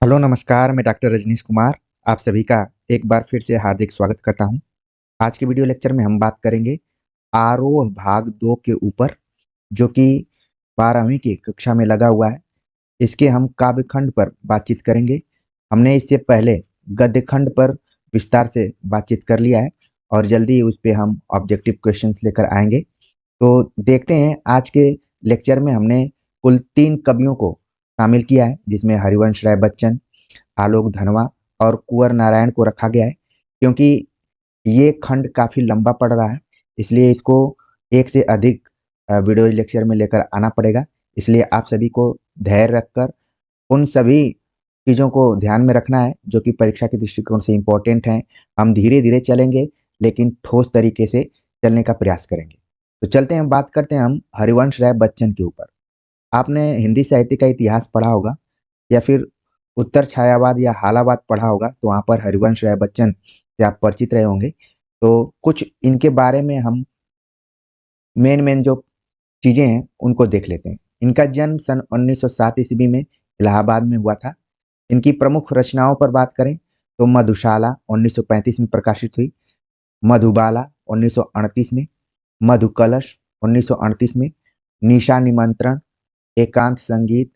Hello नमस्कार, मैं doctor Rajneesh Kumar आप सभी का एक बार फिर से हार्दिक स्वागत करता हूं। आज के वीडियो लेक्चर में हम बात करेंगे आरोह भाग 2 के ऊपर, जो कि 12वीं की कक्षा में लगा हुआ है। इसके हम काव्य खंड पर बातचीत करेंगे। हमने इससे पहले गद्य खंड पर विस्तार से बातचीत कर लिया है और जल्दी ही उस पे हम ऑब्जेक्टिव क्वेश्चंस लेकर आएंगे। तो देखते हैं, आज के लेक्चर में हमने कुल 3 कवियों को शामिल किया है, जिसमें हरिवंश राय बच्चन, आलोक धनवा और कुंवर नारायण को रखा गया है, क्योंकि ये खंड काफी लंबा पड़ रहा है। इसलिए इसको एक से अधिक वीडियो लेक्चर में लेकर आना पड़ेगा। इसलिए आप सभी को धैर्य रखकर उन सभी चीज़ों को ध्यान में रखना है जो कि परीक्षा के दृष्टिकोण से इम्पोर्टेंट हैं। हम धीरे धीरे चलेंगे, लेकिन ठोस तरीके से चलने का प्रयास करेंगे। तो चलते हैं, बात करते हैं हम हरिवंश राय बच्चन के ऊपर। आपने हिंदी साहित्य का इतिहास पढ़ा होगा या फिर उत्तर छायावाद या हालावाद पढ़ा होगा, तो वहाँ पर हरिवंश राय बच्चन से आप परिचित रहे होंगे। तो कुछ इनके बारे में हम मेन मेन जो चीज़ें हैं उनको देख लेते हैं। इनका जन्म सन 1907 ईस्वी में इलाहाबाद में हुआ था। इनकी प्रमुख रचनाओं पर बात करें तो मधुशाला 1935 में प्रकाशित हुई, मधुबाला 1938 में, मधुकलश 1938 में, निशा निमंत्रण, एकांत संगीत,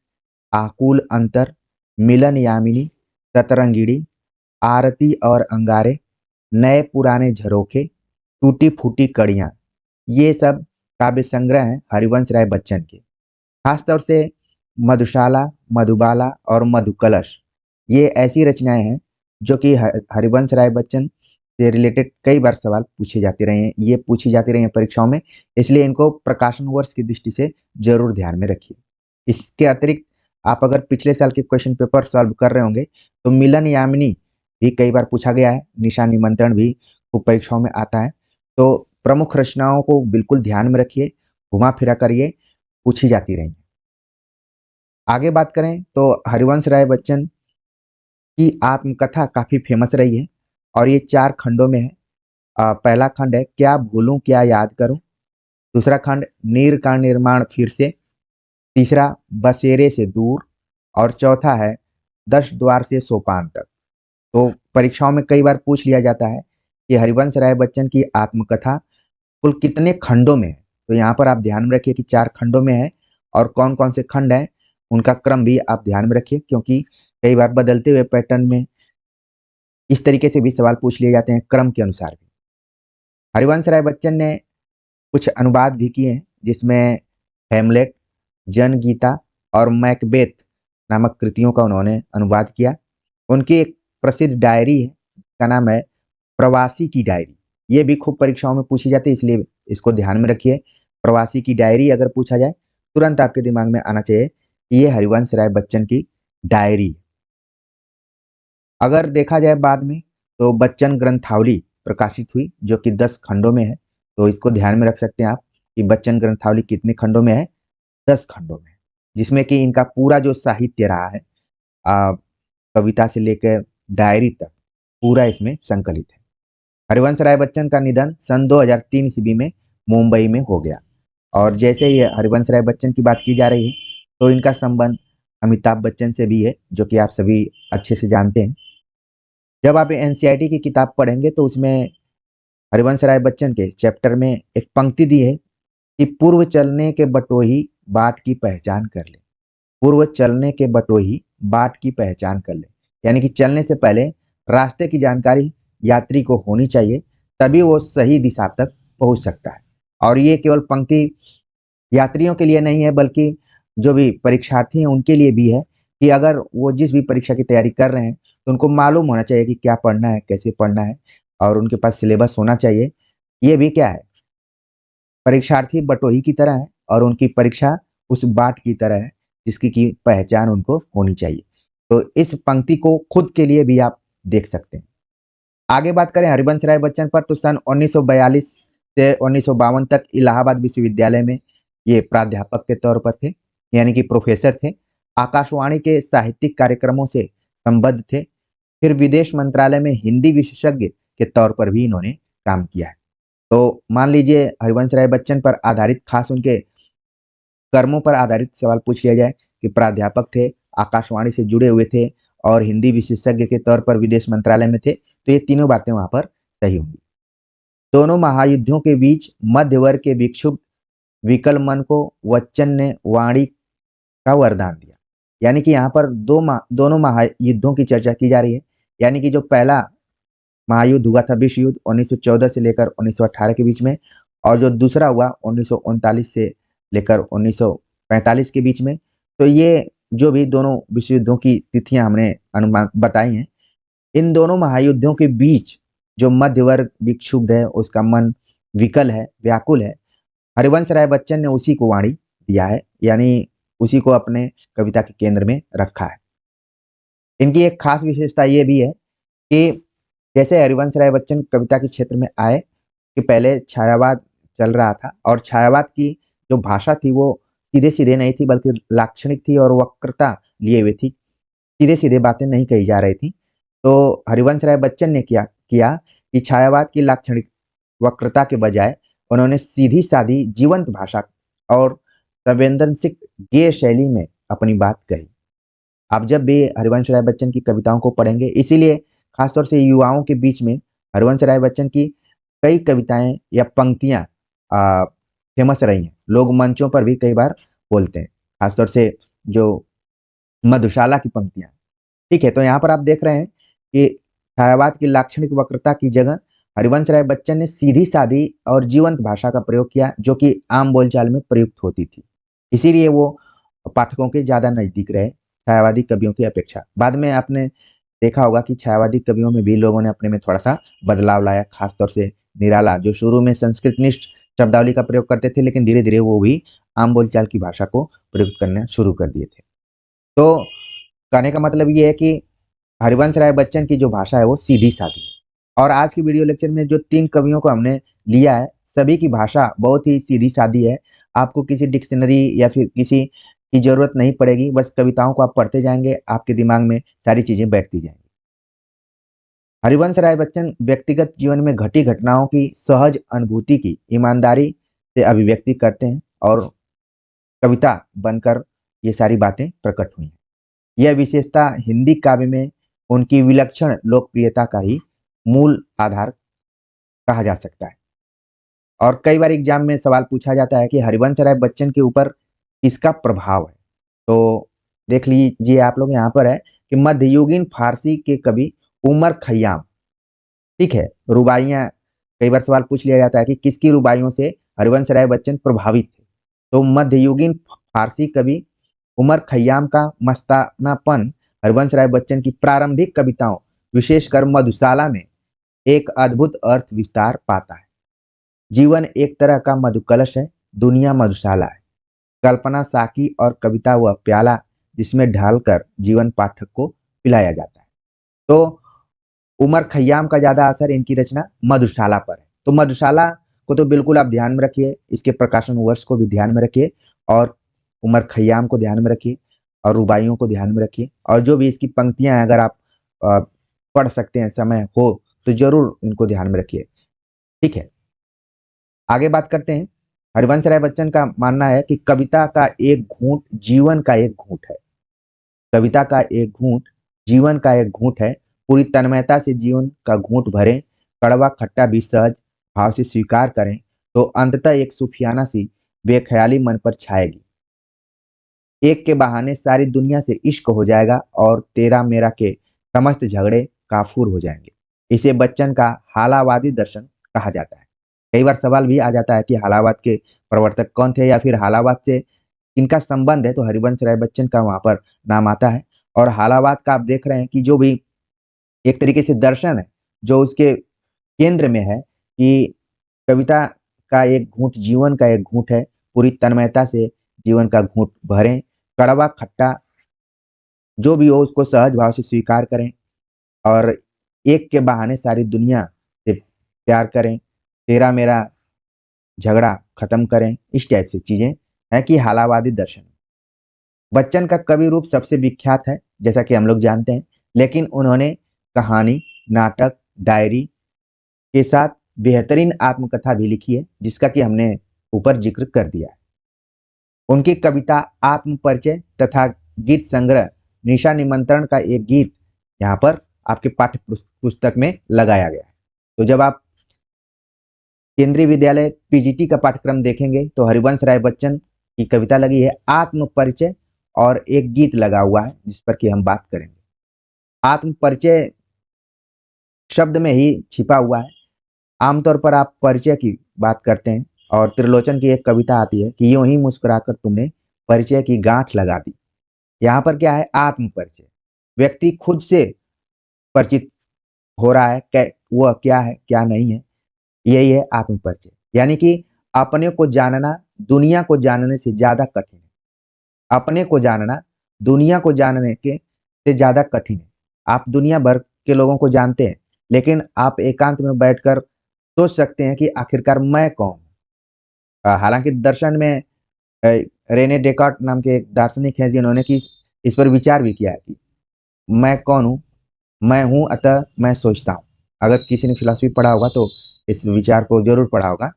आकुल अंतर, मिलन यामिनी, सतरंगिणी, आरती और अंगारे, नए पुराने झरोखे, टूटी फूटी कड़ियाँ, ये सब काव्य संग्रह हैं हरिवंश राय बच्चन के। खासतौर से मधुशाला, मधुबाला और मधुकलश, ये ऐसी रचनाएं हैं जो कि हरिवंश राय बच्चन से रिलेटेड कई बार सवाल पूछे जाते रहे हैं, ये पूछी जाती रही हैं परीक्षाओं में। इसलिए इनको प्रकाशन वर्ष की दृष्टि से जरूर ध्यान में रखिए। इसके अतिरिक्त आप अगर पिछले साल के क्वेश्चन पेपर सॉल्व कर रहे होंगे तो मिलन यामिनी भी कई बार पूछा गया है, निशा निमंत्रण भी खूब परीक्षाओं में आता है। तो प्रमुख रचनाओं को बिल्कुल ध्यान में रखिए, घुमा फिरा करिए, पूछी जाती रहेंगी। आगे बात करें तो हरिवंश राय बच्चन की आत्मकथा काफी फेमस रही है और ये 4 खंडों में है। पहला खंड है क्या भूलूं क्या याद करूं, दूसरा खंड नीर का निर्माण फिर से, तीसरा बसेरे से दूर और चौथा है 10 द्वार से सोपान तक। तो परीक्षाओं में कई बार पूछ लिया जाता है कि हरिवंश राय बच्चन की आत्मकथा कुल कितने खंडों में है। तो यहाँ पर आप ध्यान में रखिए कि 4 खंडों में है और कौन कौन से खंड हैं उनका क्रम भी आप ध्यान में रखिए, क्योंकि कई बार बदलते हुए पैटर्न में इस तरीके से भी सवाल पूछ लिए जाते हैं क्रम के अनुसार भी। हरिवंश राय बच्चन ने कुछ अनुवाद भी किए हैं, जिसमें हेमलेट, जनगीता और मैकबेथ नामक कृतियों का उन्होंने अनुवाद किया। उनकी एक प्रसिद्ध डायरी है, जिसका नाम है प्रवासी की डायरी। ये भी खूब परीक्षाओं में पूछी जाती है, इसलिए इसको ध्यान में रखिए। प्रवासी की डायरी अगर पूछा जाए, तुरंत आपके दिमाग में आना चाहिए कि ये हरिवंश राय बच्चन की डायरी। अगर देखा जाए बाद में तो बच्चन ग्रंथावली प्रकाशित हुई, जो कि 10 खंडों में है। तो इसको ध्यान में रख सकते हैं आप कि बच्चन ग्रंथावली कितने खंडों में है, 10 खंडों में है, जिसमें कि इनका पूरा जो साहित्य रहा है, आ, कविता से लेकर डायरी तक, पूरा इसमें संकलित है। हरिवंश राय बच्चन का निधन सन 2003 ईस्वी में मुंबई में हो गया। और जैसे ही हरिवंश राय बच्चन की बात की जा रही है, तो इनका संबंध अमिताभ बच्चन से भी है, जो कि आप सभी अच्छे से जानते हैं। जब आप एनसीईआरटी की किताब पढ़ेंगे तो उसमें हरिवंश राय बच्चन के चैप्टर में एक पंक्ति दी है कि पूर्व चलने के बटोही बाट की पहचान कर ले। पूर्व चलने के बटोही बाट की पहचान कर ले, यानी कि चलने से पहले रास्ते की जानकारी यात्री को होनी चाहिए, तभी वो सही दिशा तक पहुंच सकता है। और ये केवल पंक्ति यात्रियों के लिए नहीं है, बल्कि जो भी परीक्षार्थी हैं उनके लिए भी है कि अगर वो जिस भी परीक्षा की तैयारी कर रहे हैं तो उनको मालूम होना चाहिए कि क्या पढ़ना है, कैसे पढ़ना है, और उनके पास सिलेबस होना चाहिए। ये भी क्या है, परीक्षार्थी बटोही की तरह है और उनकी परीक्षा उस बाट की तरह है जिसकी की पहचान उनको होनी चाहिए। तो इस पंक्ति को खुद के लिए भी आप देख सकते हैं। आगे बात करें हरिवंश राय बच्चन पर, तो सन 1942 से 1952 तक इलाहाबाद विश्वविद्यालय में ये प्राध्यापक के तौर पर थे, यानी कि प्रोफेसर थे। आकाशवाणी के साहित्यिक कार्यक्रमों से संबद्ध थे। फिर विदेश मंत्रालय में हिंदी विशेषज्ञ के तौर पर भी इन्होंने काम किया है। तो मान लीजिए हरिवंश राय बच्चन पर आधारित खास उनके कर्मों पर आधारित सवाल पूछ लिया जाए कि प्राध्यापक थे, आकाशवाणी से जुड़े हुए थे और हिंदी विशेषज्ञ के तौर पर विदेश मंत्रालय में थे, तो ये तीनों बातें वहां पर सही होंगी। दोनों महायुद्धों के बीच मध्य वर्ग के विक्षुब्ध विकल मन को बच्चन ने वाणी का वरदान दिया। यानी कि यहाँ पर दोनों महायुद्धों की चर्चा की जा रही है। यानी कि जो पहला महायुद्ध हुआ था विश्व युद्ध 1914 से लेकर 1918 के बीच में, और जो दूसरा हुआ 1939 से लेकर 1945 के बीच में। तो ये जो भी दोनों विश्व युद्धों की तिथियां हमने अनुमान बताई हैं, इन दोनों महायुद्धों के बीच जो मध्य वर्ग विक्षुब्ध है, उसका मन विकल है, व्याकुल है, हरिवंश राय बच्चन ने उसी को वाणी दिया है, यानी उसी को अपने कविता के केंद्र में रखा है। इनकी एक खास विशेषता ये भी है कि जैसे हरिवंश राय बच्चन कविता के क्षेत्र में आए कि पहले छायावाद चल रहा था, और छायावाद की जो भाषा थी वो सीधे सीधे नहीं थी, बल्कि लाक्षणिक थी और वक्रता लिए हुई थी, सीधे सीधे बातें नहीं कही जा रही थी। तो हरिवंश राय बच्चन ने क्या किया कि छायावाद की लाक्षणिक वक्रता के बजाय उन्होंने सीधी सादी जीवंत भाषा और संवेदनशील गेय शैली में अपनी बात कही। आप जब भी हरिवंश राय बच्चन की कविताओं को पढ़ेंगे, इसीलिए खासतौर से युवाओं के बीच में हरिवंश राय बच्चन की कई कविताएं या पंक्तियां फेमस रही हैं। लोग मंचों पर भी कई बार बोलते हैं, खासतौर से जो मधुशाला की पंक्तियां। ठीक है, तो यहाँ पर आप देख रहे हैं कि छायावाद की लाक्षणिक वक्रता की जगह हरिवंश राय बच्चन ने सीधी सादी और जीवंत भाषा का प्रयोग किया, जो कि आम बोलचाल में प्रयुक्त होती थी। इसीलिए वो पाठकों के ज्यादा नजदीक रहे छायावादी कवियों की अपेक्षा। बाद में आपने देखा होगा कि छायावादी कवियों में भी लोगों ने अपने में थोड़ा सा बदलाव लाया, खासतौर से निराला, जो शुरू में संस्कृतनिष्ठ शब्दावली का प्रयोग करते थे, लेकिन धीरे धीरे वो भी आम बोलचाल की भाषा को प्रयुक्त करना शुरू कर दिए थे। तो कहने का मतलब ये है कि हरिवंश राय बच्चन की जो भाषा है वो सीधी सादी है। और आज की वीडियो लेक्चर में जो 3 कवियों को हमने लिया है, सभी की भाषा बहुत ही सीधी सादी है। आपको किसी डिक्शनरी या फिर किसी की जरूरत नहीं पड़ेगी, बस कविताओं को आप पढ़ते जाएंगे, आपके दिमाग में सारी चीजें बैठती जाएंगी। हरिवंश राय बच्चन व्यक्तिगत जीवन में घटी घटनाओं की सहज अनुभूति की ईमानदारी से अभिव्यक्ति करते हैं, और कविता बनकर ये सारी बातें प्रकट हुई हैं। यह विशेषता हिंदी काव्य में उनकी विलक्षण लोकप्रियता का ही मूल आधार कहा जा सकता है। और कई बार एग्जाम में सवाल पूछा जाता है कि हरिवंश राय बच्चन के ऊपर किसका प्रभाव है। तो देख लीजिए आप लोग, यहाँ पर है कि मध्ययुगीन फारसी के कवि उमर खयाम, ठीक है, रुबाइयां, कई बार सवाल पूछ लिया जाता है कि किसकी रुबाइयों से हरिवंश राय बच्चन प्रभावित थे। तो मध्ययुगीन फारसी कवि उमर खयाम का मस्तानापन हरिवंश राय बच्चन की प्रारंभिक कविताओं, विशेषकर मधुशाला में एक अद्भुत अर्थ विस्तार पाता है। जीवन एक तरह का मधुकलश है, दुनिया मधुशाला है, कल्पना साकी और कविता वह प्याला जिसमें ढालकर जीवन पाठक को पिलाया जाता है। तो उमर खयाम का ज्यादा असर इनकी रचना मधुशाला पर है। तो मधुशाला को तो बिल्कुल आप ध्यान में रखिए, इसके प्रकाशन वर्ष को भी ध्यान में रखिए, और उमर खयाम को ध्यान में रखिए, और रुबाइयों को ध्यान में रखिए, और जो भी इसकी पंक्तियां हैं अगर आप पढ़ सकते हैं, समय हो तो जरूर इनको ध्यान में रखिए। ठीक है, आगे बात करते हैं। हरिवंश राय बच्चन का मानना है कि कविता का एक घूंट जीवन का एक घूंट है। कविता का एक घूंट जीवन का एक घूंट है। पूरी तन्मयता से जीवन का घूंट भरें, कड़वा खट्टा भी सहज भाव से स्वीकार करें, तो अंततः एक सूफियाना सी बेख्याली मन पर छाएगी। एक के बहाने सारी दुनिया से इश्क हो जाएगा, और तेरा मेरा के समस्त झगड़े काफूर हो जाएंगे। इसे बच्चन का हालावादी दर्शन कहा जाता है। कई बार सवाल भी आ जाता है कि हालावाद के प्रवर्तक कौन थे, या फिर हालावाद से इनका संबंध है, तो हरिवंश राय बच्चन का वहां पर नाम आता है। और हालावाद का आप देख रहे हैं कि जो भी एक तरीके से दर्शन है, जो उसके केंद्र में है कि कविता का एक घूंट जीवन का एक घूंट है, पूरी तन्मयता से जीवन का घूंट भरें, कड़वा खट्टा जो भी हो उसको सहज भाव से स्वीकार करें, और एक के बहाने सारी दुनिया से प्यार करें, तेरा मेरा झगड़ा खत्म करें। इस टाइप से चीजें हैं कि हालावादी दर्शन। बच्चन का कवि रूप सबसे विख्यात है, जैसा कि हम लोग जानते हैं, लेकिन उन्होंने कहानी, नाटक, डायरी के साथ बेहतरीन आत्मकथा भी लिखी है, जिसका कि हमने ऊपर जिक्र कर दिया है। उनकी कविता आत्म परिचय तथा गीत संग्रह निशा निमंत्रण का एक गीत यहाँ पर आपके पाठ्य पुस्तक में लगाया गया है। तो जब आप केंद्रीय विद्यालय पीजीटी का पाठ्यक्रम देखेंगे तो हरिवंश राय बच्चन की कविता लगी है आत्म परिचय, और एक गीत लगा हुआ है जिस पर कि हम बात करेंगे। आत्म परिचय शब्द में ही छिपा हुआ है। आमतौर पर आप परिचय की बात करते हैं और त्रिलोचन की एक कविता आती है कि यूं ही मुस्कुराकर तुमने परिचय की गांठ लगा दी। यहाँ पर क्या है, आत्म परिचय। व्यक्ति खुद से परिचित हो रहा है, वह क्या है क्या नहीं है, यही है आत्म परिचय। यानी कि अपने को जानना दुनिया को जानने से ज्यादा कठिन है। अपने को जानना दुनिया को जानने के से ज्यादा कठिन है। आप दुनिया भर के लोगों को जानते हैं, लेकिन आप एकांत में बैठकर सोच सकते हैं कि आखिरकार मैं कौन हूं। हालांकि दर्शन में रेने डेकार्ट नाम के एक दार्शनिक हैं जिन्होंने कि इस पर विचार भी किया है कि मैं कौन हूं, मैं हूं अतः मैं सोचता हूं। अगर किसी ने फिलॉसफी पढ़ा होगा तो इस विचार को जरूर पढ़ा होगा।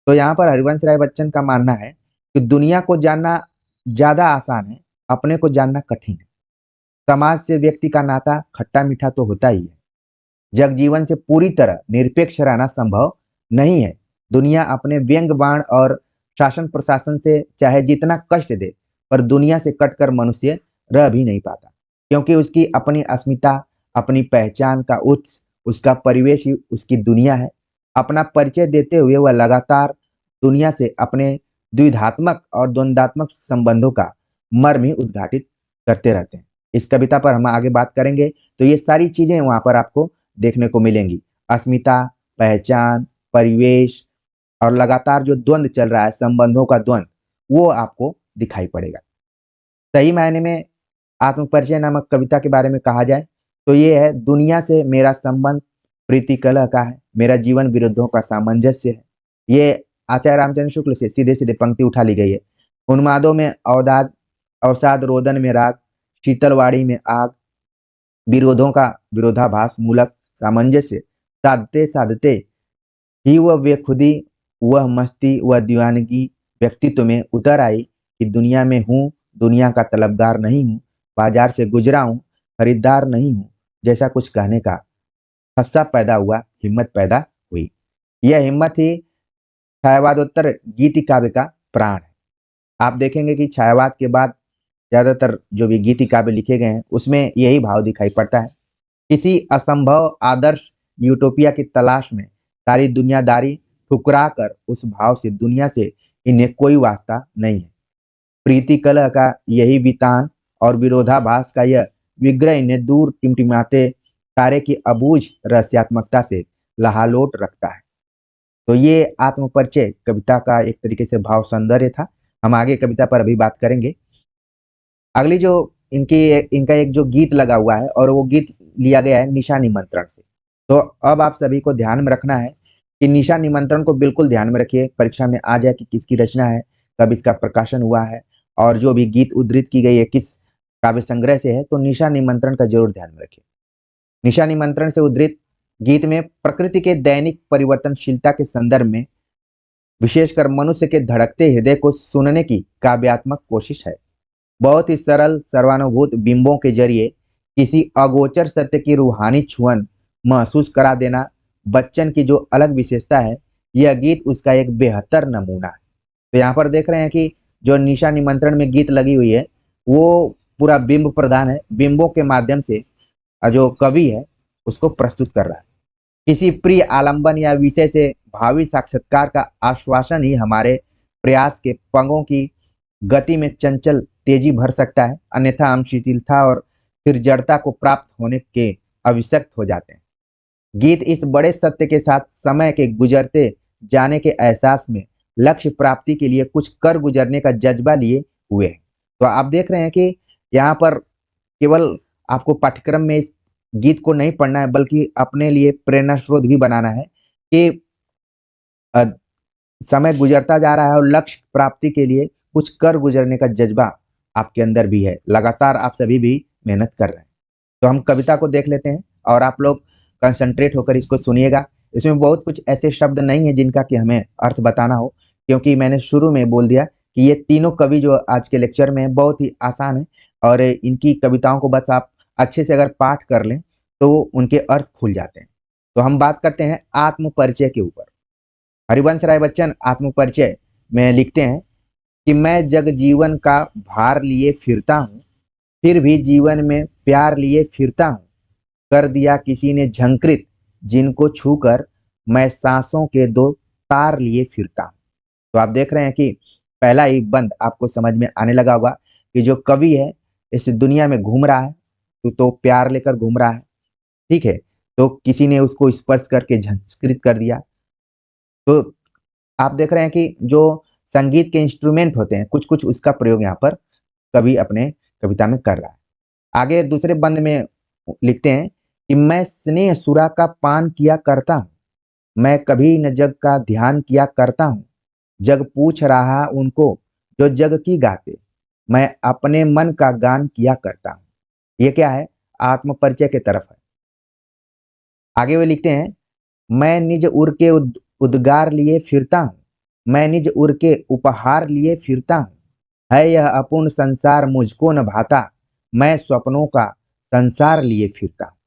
तो यहाँ पर हरिवंश राय बच्चन का मानना है कि दुनिया को जानना ज्यादा आसान है, अपने को जानना कठिन है। समाज से व्यक्ति का नाता खट्टा मीठा तो होता ही है। जग जीवन से पूरी तरह निरपेक्ष रहना संभव नहीं है। दुनिया अपने व्यंग बाण और शासन प्रशासन से चाहे जितना कष्ट दे, पर दुनिया से कटकर मनुष्य रह भी नहीं पाता, क्योंकि उसकी अपनी अस्मिता, अपनी पहचान का उत्स, उसका परिवेश ही उसकी दुनिया है। अपना परिचय देते हुए वह लगातार दुनिया से अपने द्विधात्मक और द्वंद्वात्मक संबंधों का मर्म ही उद्घाटित करते रहते हैं। इस कविता पर हम आगे बात करेंगे तो ये सारी चीजें वहां पर आपको देखने को मिलेंगी। अस्मिता, पहचान, परिवेश और लगातार जो द्वंद्व चल रहा है, संबंधों का द्वंद्व, वो आपको दिखाई पड़ेगा। सही मायने में आत्म परिचय नामक कविता के बारे में कहा जाए तो ये है, दुनिया से मेरा संबंध प्रीति कलह का है, मेरा जीवन विरुद्धों का सामंजस्य है। ये आचार्य रामचंद्र शुक्ल से सीधे सीधे पंक्ति उठा ली गई है। उन्मादों में अवदाद, अवसाद रोदन में राग, शीतलवाड़ी में आग, विरोधों का विरोधाभास मूलक सामंजस्य साधते साधते ही वह बेखुदी, वह मस्ती, वह दीवानगी व्यक्तित्व में उतर आई कि दुनिया में हूँ, दुनिया का तलबगार नहीं हूँ, बाजार से गुजरा हूँ, खरीदार नहीं हूँ, जैसा कुछ कहने का हस्सा पैदा हुआ, हिम्मत पैदा हुई। यह हिम्मत ही छायावादोत्तर गीति काव्य का प्राण है। आप देखेंगे कि छायावाद के बाद ज्यादातर जो भी गीति काव्य लिखे गए हैं उसमें यही भाव दिखाई पड़ता है। किसी असंभव आदर्श यूटोपिया की तलाश में सारी दुनियादारी ठुकरा कर उस भाव से दुनिया से इन्हें कोई वास्ता नहीं है। प्रीति कलह का यही वितान और विरोधाभास का यह विग्रह इन्हें दूर टिमटिमाते तारे की अबूझ रहस्यात्मकता से लहालोट रखता है। तो ये आत्मपरिचय कविता का एक तरीके से भाव सौंदर्य था। हम आगे कविता पर अभी बात करेंगे। अगली जो इनका एक जो गीत लगा हुआ है और वो गीत लिया गया है निशा निमंत्रण से। तो अब आप सभी को ध्यान में रखना है कि निशा निमंत्रण को बिल्कुल ध्यान में रखिए, परीक्षा में आ जाए कि किसकी रचना है, कब इसका प्रकाशन हुआ है और जो भी गीत उद्धृत की गई है किस काव्य संग्रह से है। तो निशा निमंत्रण का जरूर ध्यान में रखिए। निशा निमंत्रण से उद्धृत गीत में प्रकृति के दैनिक परिवर्तनशीलता के संदर्भ में विशेषकर मनुष्य के धड़कते हृदय को सुनने की काव्यात्मक कोशिश है। बहुत ही सरल सर्वानुभूत बिंबों के जरिए किसी अगोचर सत्य की रूहानी छुअन महसूस करा देना बच्चन की जो अलग विशेषता है, यह गीत उसका एक बेहतर नमूना है। तो यहाँ पर देख रहे हैं कि जो निशा निमंत्रण में गीत लगी हुई है वो पूरा बिंब प्रधान है। बिंबों के माध्यम से जो कवि है उसको प्रस्तुत कर रहा है। किसी प्रिय आलंबन या विषय से भावी साक्षात्कार का आश्वासन ही हमारे प्रयास के पंगों की गति में चंचल तेजी भर सकता है, अन्यथा हम शिथिलता और फिर जड़ता को प्राप्त होने के अभिशक्त हो जाते हैं। गीत इस बड़े सत्य के साथ समय के गुजरते जाने के एहसास में लक्ष्य प्राप्ति के लिए कुछ कर गुजरने का जज्बा लिए हुए हैं। तो आप देख रहे हैं कि यहाँ पर केवल आपको पाठ्यक्रम में इस गीत को नहीं पढ़ना है, बल्कि अपने लिए प्रेरणा स्रोत भी बनाना है कि समय गुजरता जा रहा है और लक्ष्य प्राप्ति के लिए कुछ कर गुजरने का जज्बा आपके अंदर भी है। लगातार आप सभी भी मेहनत कर रहे हैं। तो हम कविता को देख लेते हैं और आप लोग कंसंट्रेट होकर इसको सुनिएगा। इसमें बहुत कुछ ऐसे शब्द नहीं है जिनका कि हमें अर्थ बताना हो, क्योंकि मैंने शुरू में बोल दिया कि ये तीनों कवि जो आज के लेक्चर में बहुत ही आसान है। और इनकी कविताओं को बस आप अच्छे से अगर पाठ कर लें तो उनके अर्थ खुल जाते हैं। तो हम बात करते हैं आत्म परिचय के ऊपर। हरिवंश राय बच्चन आत्म परिचय में लिखते हैं कि मैं जग जीवन का भार लिए फिरता हूँ, फिर भी जीवन में प्यार लिए फिरता हूँ। कर दिया किसी ने झंकृत, जिनको छूकर मैं सांसों के दो तार लिए फिरता हूँ। तो आप देख रहे हैं कि पहला ही बंद आपको समझ में आने लगा होगा कि जो कवि है इस दुनिया में घूम रहा है, तो प्यार लेकर घूम रहा है। ठीक है, तो किसी ने उसको स्पर्श करके झंकृत कर दिया। तो आप देख रहे हैं कि जो संगीत के इंस्ट्रूमेंट होते हैं कुछ कुछ उसका प्रयोग यहाँ पर कवि अपने कविता में कर रहा है। आगे दूसरे बंद में लिखते हैं कि मैं स्नेह सुरा का पान किया करता हूँ, मैं कभी न जग का ध्यान किया करता हूँ। जग पूछ रहा उनको जो जग की गाते, मैं अपने मन का गान किया करता हूँ। ये क्या है? आत्म परिचय की तरफ है। आगे वे लिखते हैं मैं निज उर के उद्गार लिए फिरता हूँ, मैं निज उर के उपहार लिए फिरता हूँ। है यह अपूर्ण संसार मुझको न भाता, मैं स्वप्नों का संसार लिए फिरता हूँ।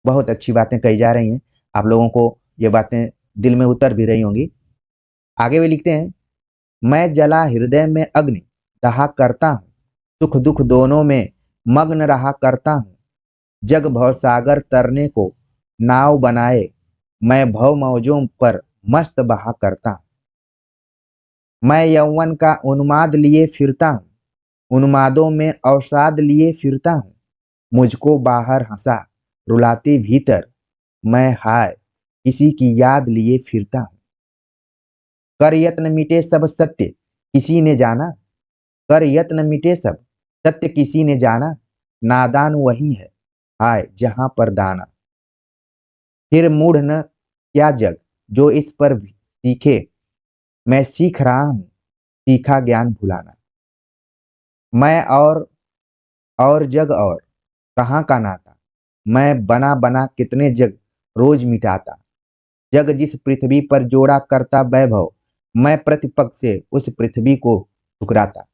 बहुत अच्छी बातें कही जा रही हैं, आप लोगों को ये बातें दिल में उतर भी रही होंगी। आगे वे लिखते हैं मैं जला हृदय में अग्नि दहा करता हूँ, सुख दुख दोनों में मग्न रहा करता हूँ। जग भव सागर तरने को नाव बनाए, मैं भव मौजों पर मस्त बहा करता हूँ। मैं यौवन का उन्माद लिए फिरता हूँ, उन्मादों में अवसाद लिए फिरता हूँ। मुझको बाहर हंसा रुलाती भीतर, मैं हाय किसी की याद लिए फिरता हूँ। कर यत्न मिटे सब सत्य किसी ने जाना, कर यत्न मिटे सब सत्य किसी ने जाना। नादान वही है हाय जहां पर दाना। फिर मूढ़ न क्या जग जो इस पर सीखे, मैं सीख रहा हूं सीखा ज्ञान भुलाना। मैं और जग और कहाँ का नाता, मैं बना बना कितने जग रोज मिटाता। जग जिस पृथ्वी पर जोड़ा करता वैभव, मैं प्रतिपक्ष से उस पृथ्वी को ठुकराता।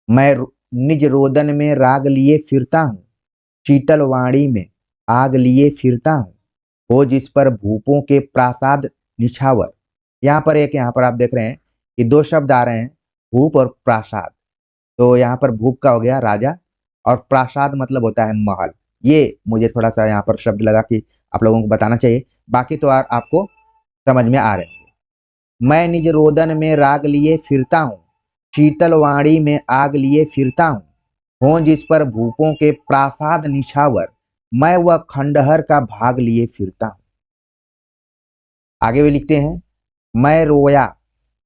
मैं निज रोदन में राग लिए फिरता हूँ, शीतल वाणी में आग लिए फिरता हूँ। हो जिस पर भूपों के प्रासाद निछावर। यहाँ पर आप देख रहे हैं कि दो शब्द आ रहे हैं, भूप और प्रासाद। तो यहाँ पर भूप का हो गया राजा और प्रासाद मतलब होता है महल। ये मुझे थोड़ा सा यहाँ पर शब्द लगा कि आप लोगों को बताना चाहिए, बाकी तो आपको समझ में आ रहे हैं। मैं निज रोदन में राग लिए फिरता हूँ, शीतल वाणी में आग लिए फिरता हूँ। हो जिस पर भूपों के प्रासाद निछावर, मैं वह खंडहर का भाग लिए फिरता हूँ। आगे वे लिखते हैं मैं रोया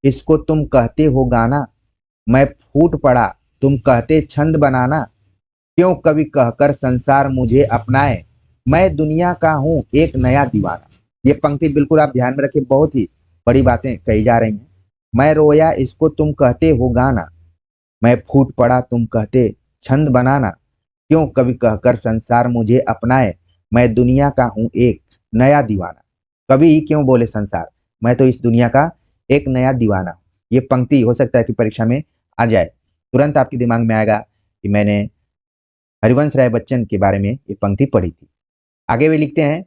इसको तुम कहते हो गाना, मैं फूट पड़ा तुम कहते छंद बनाना। क्यों कवि कहकर संसार मुझे अपनाए, मैं दुनिया का हूं एक नया दीवाना। ये पंक्ति बिल्कुल आप ध्यान में रखिए, बहुत ही बड़ी बातें कही जा रही हैं। मैं रोया इसको तुम कहते हो गाना, मैं फूट पड़ा तुम कहते छंद बनाना। क्यों कवि कहकर संसार मुझे अपनाए, मैं दुनिया का हूं एक नया दीवाना। कवि ही क्यों बोले संसार, मैं तो इस दुनिया का एक नया दीवाना। ये पंक्ति हो सकता है कि परीक्षा में आ जाए, तुरंत आपके दिमाग में आएगा कि मैंने हरिवंश राय बच्चन के बारे में ये पंक्ति पढ़ी थी। आगे वे लिखते हैं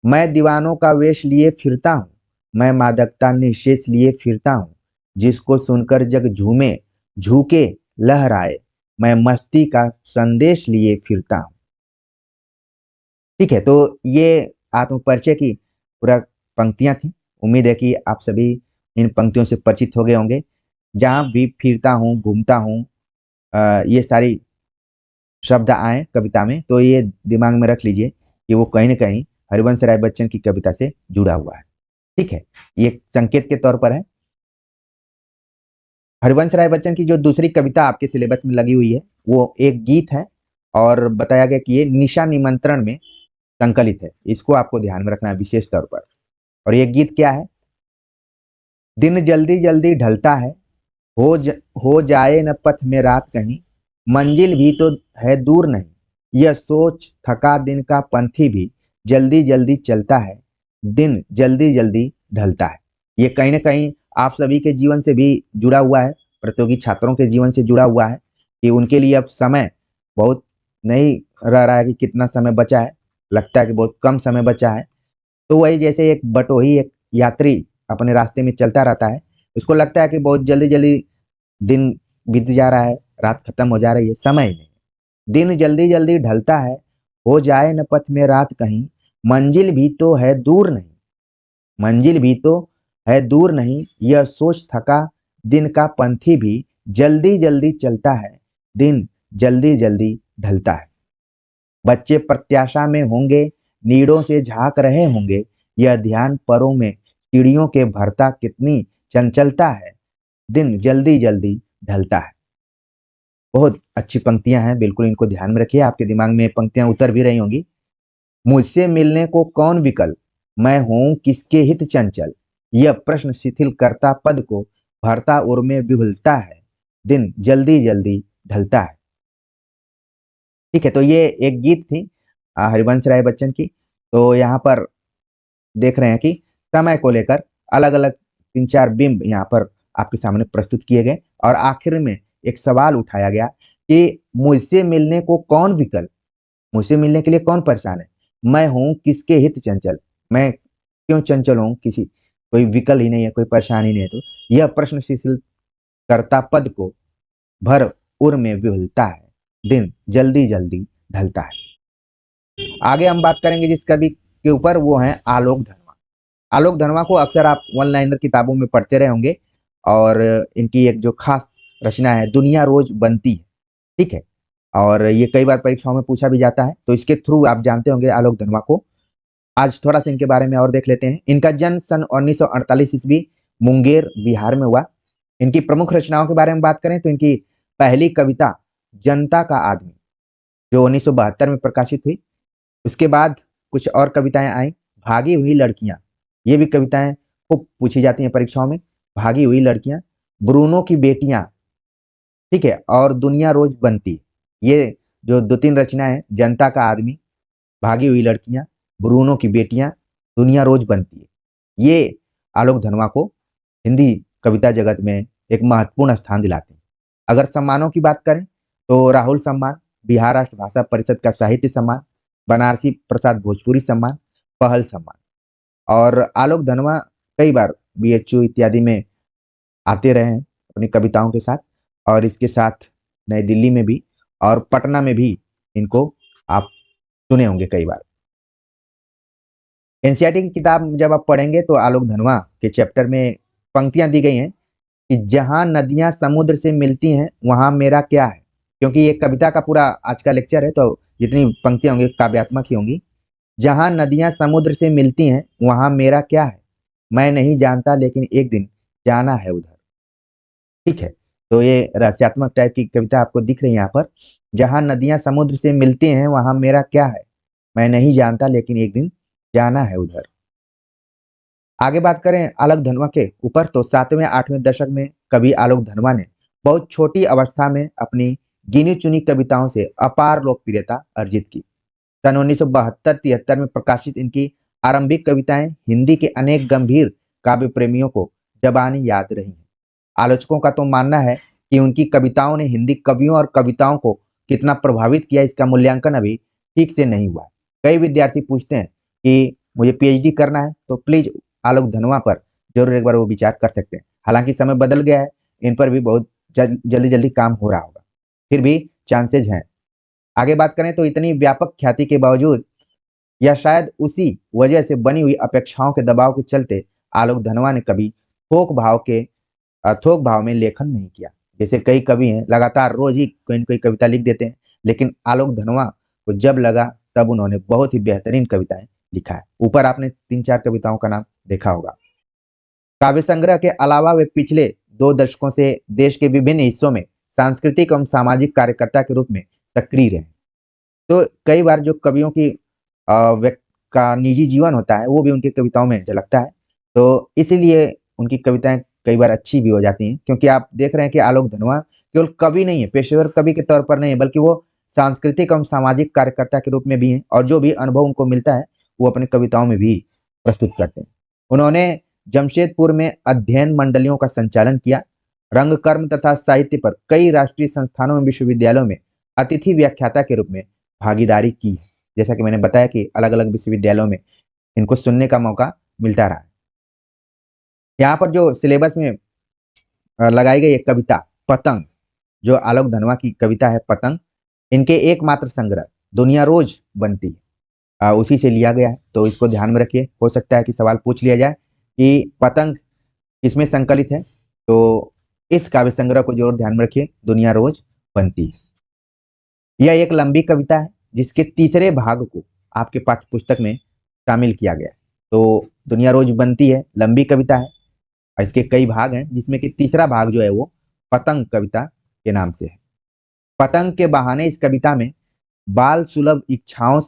मैं दीवानों का वेश लिए फिरता हूँ, मैं मादकता निशेष लिए फिरता हूँ। जिसको सुनकर जग झूमे झूके लहराए, मैं मस्ती का संदेश लिए फिरता हूँ। ठीक है, तो ये आत्म परिचय की पूरा पंक्तियां थी। उम्मीद है कि आप सभी इन पंक्तियों से परिचित हो गए होंगे। जहां भी फिरता हूँ घूमता हूँ, ये सारी शब्द आए कविता में तो ये दिमाग में रख लीजिए कि वो कहीं ना कहीं हरिवंश राय बच्चन की कविता से जुड़ा हुआ है। ठीक है, ये संकेत के तौर पर है। हरिवंश राय बच्चन की जो दूसरी कविता आपके सिलेबस में लगी हुई है वो एक गीत है और बताया गया कि ये निशा निमंत्रण में संकलित है। इसको आपको ध्यान में रखना है विशेष तौर पर। और ये गीत क्या है? दिन जल्दी जल्दी ढलता है, हो जाए न पथ में रात कहीं, मंजिल भी तो है दूर नहीं। यह सोच थका दिन का पंथी भी जल्दी जल्दी चलता है, दिन जल्दी जल्दी ढलता है। ये कहीं ना कहीं आप सभी के जीवन से भी जुड़ा हुआ है। प्रतियोगी छात्रों के जीवन से जुड़ा हुआ है कि उनके लिए अब समय बहुत नहीं रह रहा है कि कितना समय बचा है, लगता है कि बहुत कम समय बचा है। तो वही जैसे एक बटोही एक यात्री अपने रास्ते में चलता रहता है, उसको लगता है कि बहुत जल्दी जल्दी दिन बीत जा रहा है, रात खत्म हो जा रही है, समय नहीं। दिन जल्दी जल्दी ढलता है, हो जाए न पथ में रात कहीं, मंजिल भी तो है दूर नहीं, मंजिल भी तो है दूर नहीं, यह सोच थका दिन का पंथी भी जल्दी जल्दी चलता है, दिन जल्दी जल्दी ढलता है। बच्चे प्रत्याशा में होंगे, नीड़ों से झांक रहे होंगे, यह ध्यान परों में चिड़ियों के भरता कितनी चंचलता है, दिन जल्दी जल्दी ढलता है। बहुत अच्छी पंक्तियां हैं, बिल्कुल इनको ध्यान में रखिए, आपके दिमाग में पंक्तियां उतर भी रही होंगी। मुझसे मिलने को कौन विकल, मैं हूं किसके हित चंचल, यह प्रश्न शिथिल करता पद को भरता उर में विहुलता है, दिन जल्दी जल्दी ढलता है। ठीक है, तो ये एक गीत थी हरिवंश राय बच्चन की। तो यहाँ पर देख रहे हैं कि समय को लेकर अलग अलग 3-4 बिंब यहाँ पर आपके सामने प्रस्तुत किए गए और आखिर में एक सवाल उठाया गया कि मुझसे मिलने को कौन विकल, मुझसे मिलने के लिए कौन परेशान है, मैं हूं किसके हित चंचल, मैं क्यों चंचल हूं, किसी कोई विकल ही नहीं है, कोई परेशान ही नहीं है। तो यह प्रश्न शिथिल करता पद को भर उर में विहुलता है, दिन जल्दी जल्दी ढलता है। आगे हम बात करेंगे जिस कवि के ऊपर, वो है आलोक धनवा। आलोक धनवा को अक्सर आप वन लाइनर किताबों में पढ़ते रहे होंगे और इनकी एक जो खास रचना है दुनिया रोज बनती है, ठीक है, और ये कई बार परीक्षाओं में पूछा भी जाता है, तो इसके थ्रू आप जानते होंगे आलोक धनवा को। आज थोड़ा सा इनके बारे में और देख लेते हैं। इनका जन्म सन 1948 ईस्वी मुंगेर बिहार में हुआ। इनकी प्रमुख रचनाओं के बारे में बात करें तो इनकी पहली कविता जनता का आदमी जो 1972 में प्रकाशित हुई, उसके बाद कुछ और कविताएं आई। भागी हुई लड़कियां, ये भी कविताएं खूब पूछी जाती हैं परीक्षाओं में। भागी हुई लड़कियां, ब्रूनो की बेटियां, ठीक है, और दुनिया रोज बनती, ये जो 2-3 रचनाएं, जनता का आदमी, भागी हुई लड़कियां, ब्रूनो की बेटियां, दुनिया रोज बनती है, ये आलोक धनवा को हिंदी कविता जगत में एक महत्वपूर्ण स्थान दिलाते हैं। अगर सम्मानों की बात करें तो राहुल सम्मान, बिहार राष्ट्र भाषा परिषद का साहित्य सम्मान, बनारसी प्रसाद भोजपुरी सम्मान, पहल सम्मान। और आलोक धनवा कई बार बीएचयू इत्यादि में आते रहे हैं अपनी कविताओं के साथ, और इसके साथ नई दिल्ली में भी और पटना में भी इनको आप सुने होंगे कई बार। एनसीईआरटी की किताब जब आप पढ़ेंगे तो आलोक धनवा के चैप्टर में पंक्तियां दी गई हैं कि जहां नदियां समुद्र से मिलती हैं वहां मेरा क्या है, क्योंकि ये कविता का पूरा आज का लेक्चर है, तो जितनी पंक्तियां होंगी काव्यात्मक ही होंगी। जहां नदियां समुद्र से मिलती हैं वहां मेरा क्या है, मैं नहीं जानता लेकिन एक दिन जाना है उधर, ठीक है। तो ये रहस्यात्मक टाइप की कविता आपको दिख रही है यहाँ पर। जहां नदियां समुद्र से मिलती हैं वहां मेरा क्या है, मैं नहीं जानता लेकिन एक दिन जाना है उधर। आगे बात करें आलोक धनवा के ऊपर तो 7वें-8वें दशक में कवि आलोक धनवा ने बहुत छोटी अवस्था में अपनी गिनी चुनी कविताओं से अपार लोकप्रियता अर्जित की। सन 1972-73 में प्रकाशित इनकी आरंभिक कविताएं हिंदी के अनेक गंभीर काव्य प्रेमियों को जबानी याद रही हैं। आलोचकों का तो मानना है कि उनकी कविताओं ने हिंदी कवियों और कविताओं को कितना प्रभावित किया, इसका मूल्यांकन अभी ठीक से नहीं हुआ है। कई विद्यार्थी पूछते हैं कि मुझे पीएचडी करना है तो प्लीज आलोक धनवा पर जरूर एक बार वो विचार कर सकते हैं। हालांकि समय बदल गया है, इन पर भी बहुत जल्दी जल्दी काम हो रहा होगा, फिर भी चांसेज हैं। आगे बात करें तो इतनी व्यापक ख्याति के बावजूद या शायद उसी वजह से बनी हुई अपेक्षाओं के दबाव के चलते आलोक धनवा ने कभी थोक भाव में लेखन नहीं किया। जैसे कई कवि हैं लगातार रोज ही कोई न कोई कविता लिख देते हैं, लेकिन आलोक धनवा को जब लगा तब उन्होंने बहुत ही बेहतरीन कविताएं लिखा है। ऊपर आपने 3-4 कविताओं का नाम देखा होगा। काव्य संग्रह के अलावा वे पिछले 2 दशकों से देश के विभिन्न हिस्सों में सांस्कृतिक एवं सामाजिक कार्यकर्ता के रूप में सक्रिय रहे। तो कई बार जो कवियों की व्यक्ति का निजी जीवन होता है वो भी उनकी कविताओं में झलकता है, तो इसीलिए उनकी कविताएं कई बार अच्छी भी हो जाती हैं। क्योंकि आप देख रहे हैं कि आलोक धनवा केवल कवि नहीं है, पेशेवर कवि के तौर पर नहीं है, बल्कि वो सांस्कृतिक एवं सामाजिक कार्यकर्ता के रूप में भी हैं, और जो भी अनुभव उनको मिलता है वो अपनी कविताओं में भी प्रस्तुत करते हैं। उन्होंने जमशेदपुर में अध्ययन मंडलियों का संचालन किया रंगकर्म तथा साहित्य पर कई राष्ट्रीय संस्थानों में विश्वविद्यालयों में अतिथि व्याख्याता के रूप में भागीदारी की है। जैसा कि मैंने बताया कि अलग अलग विश्वविद्यालयों में इनको सुनने का मौका मिलता रहा है। यहाँ पर जो सिलेबस में लगाई गई एक कविता पतंग, जो आलोक धनवा की कविता है पतंग, इनके एकमात्र संग्रह दुनिया रोज बनती है, उसी से लिया गया है। तो इसको ध्यान में रखिए, हो सकता है कि सवाल पूछ लिया जाए कि पतंग किसमें संकलित है, तो इस काव्य संग्रह को जरूर ध्यान में रखिए, दुनिया रोज बनती है। यह एक लंबी कविता है जिसके तीसरे भाग को आपके पाठ्य पुस्तक में शामिल किया गया है। तो दुनिया रोज बनती है लंबी कविता है, इसके कई भाग हैं, जिसमें कि तीसरा भाग जो है वो पतंग कविता के नाम से है। पतंग के बहाने इस कविता में बाल सुलभ इच्छाओं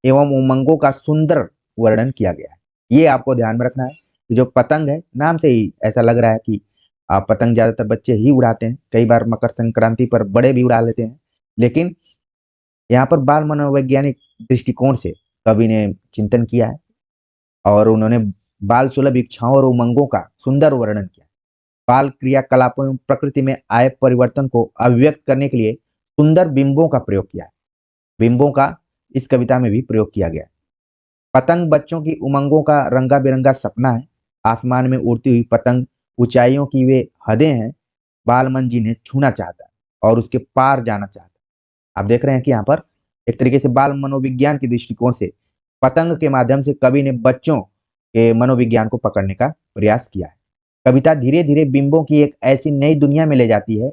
एवं उमंगों का सुंदर वर्णन किया गया है। ये आपको ध्यान में रखना है कि जो पतंग है, नाम से ही ऐसा लग रहा है कि पतंग ज्यादातर बच्चे ही उड़ाते हैं, कई बार मकर संक्रांति पर बड़े भी उड़ा लेते हैं, लेकिन यहाँ पर बाल मनोवैज्ञानिक दृष्टिकोण से कवि ने चिंतन किया है और उन्होंने बाल सुलभ इच्छाओं और उमंगों का सुंदर वर्णन किया। बाल क्रियाकलापों एवं प्रकृति में आए परिवर्तन को अभिव्यक्त करने के लिए सुंदर बिंबों का प्रयोग किया है। बिंबों का इस कविता में भी प्रयोग किया गया है। पतंग बच्चों की उमंगों का रंगा बिरंगा सपना है। आसमान में उड़ती हुई पतंग ऊंचाइयों की वे हदें हैं। बालमन जिन्हें छूना चाहता है और उसके पार जाना चाहता है। आप देख रहे हैं कि यहाँ पर एक तरीके से बाल मनोविज्ञान के दृष्टिकोण से पतंग के माध्यम से कवि ने बच्चों के मनोविज्ञान को पकड़ने का प्रयास किया है। कविता धीरे धीरे बिंबों की एक ऐसी नई दुनिया में ले जाती है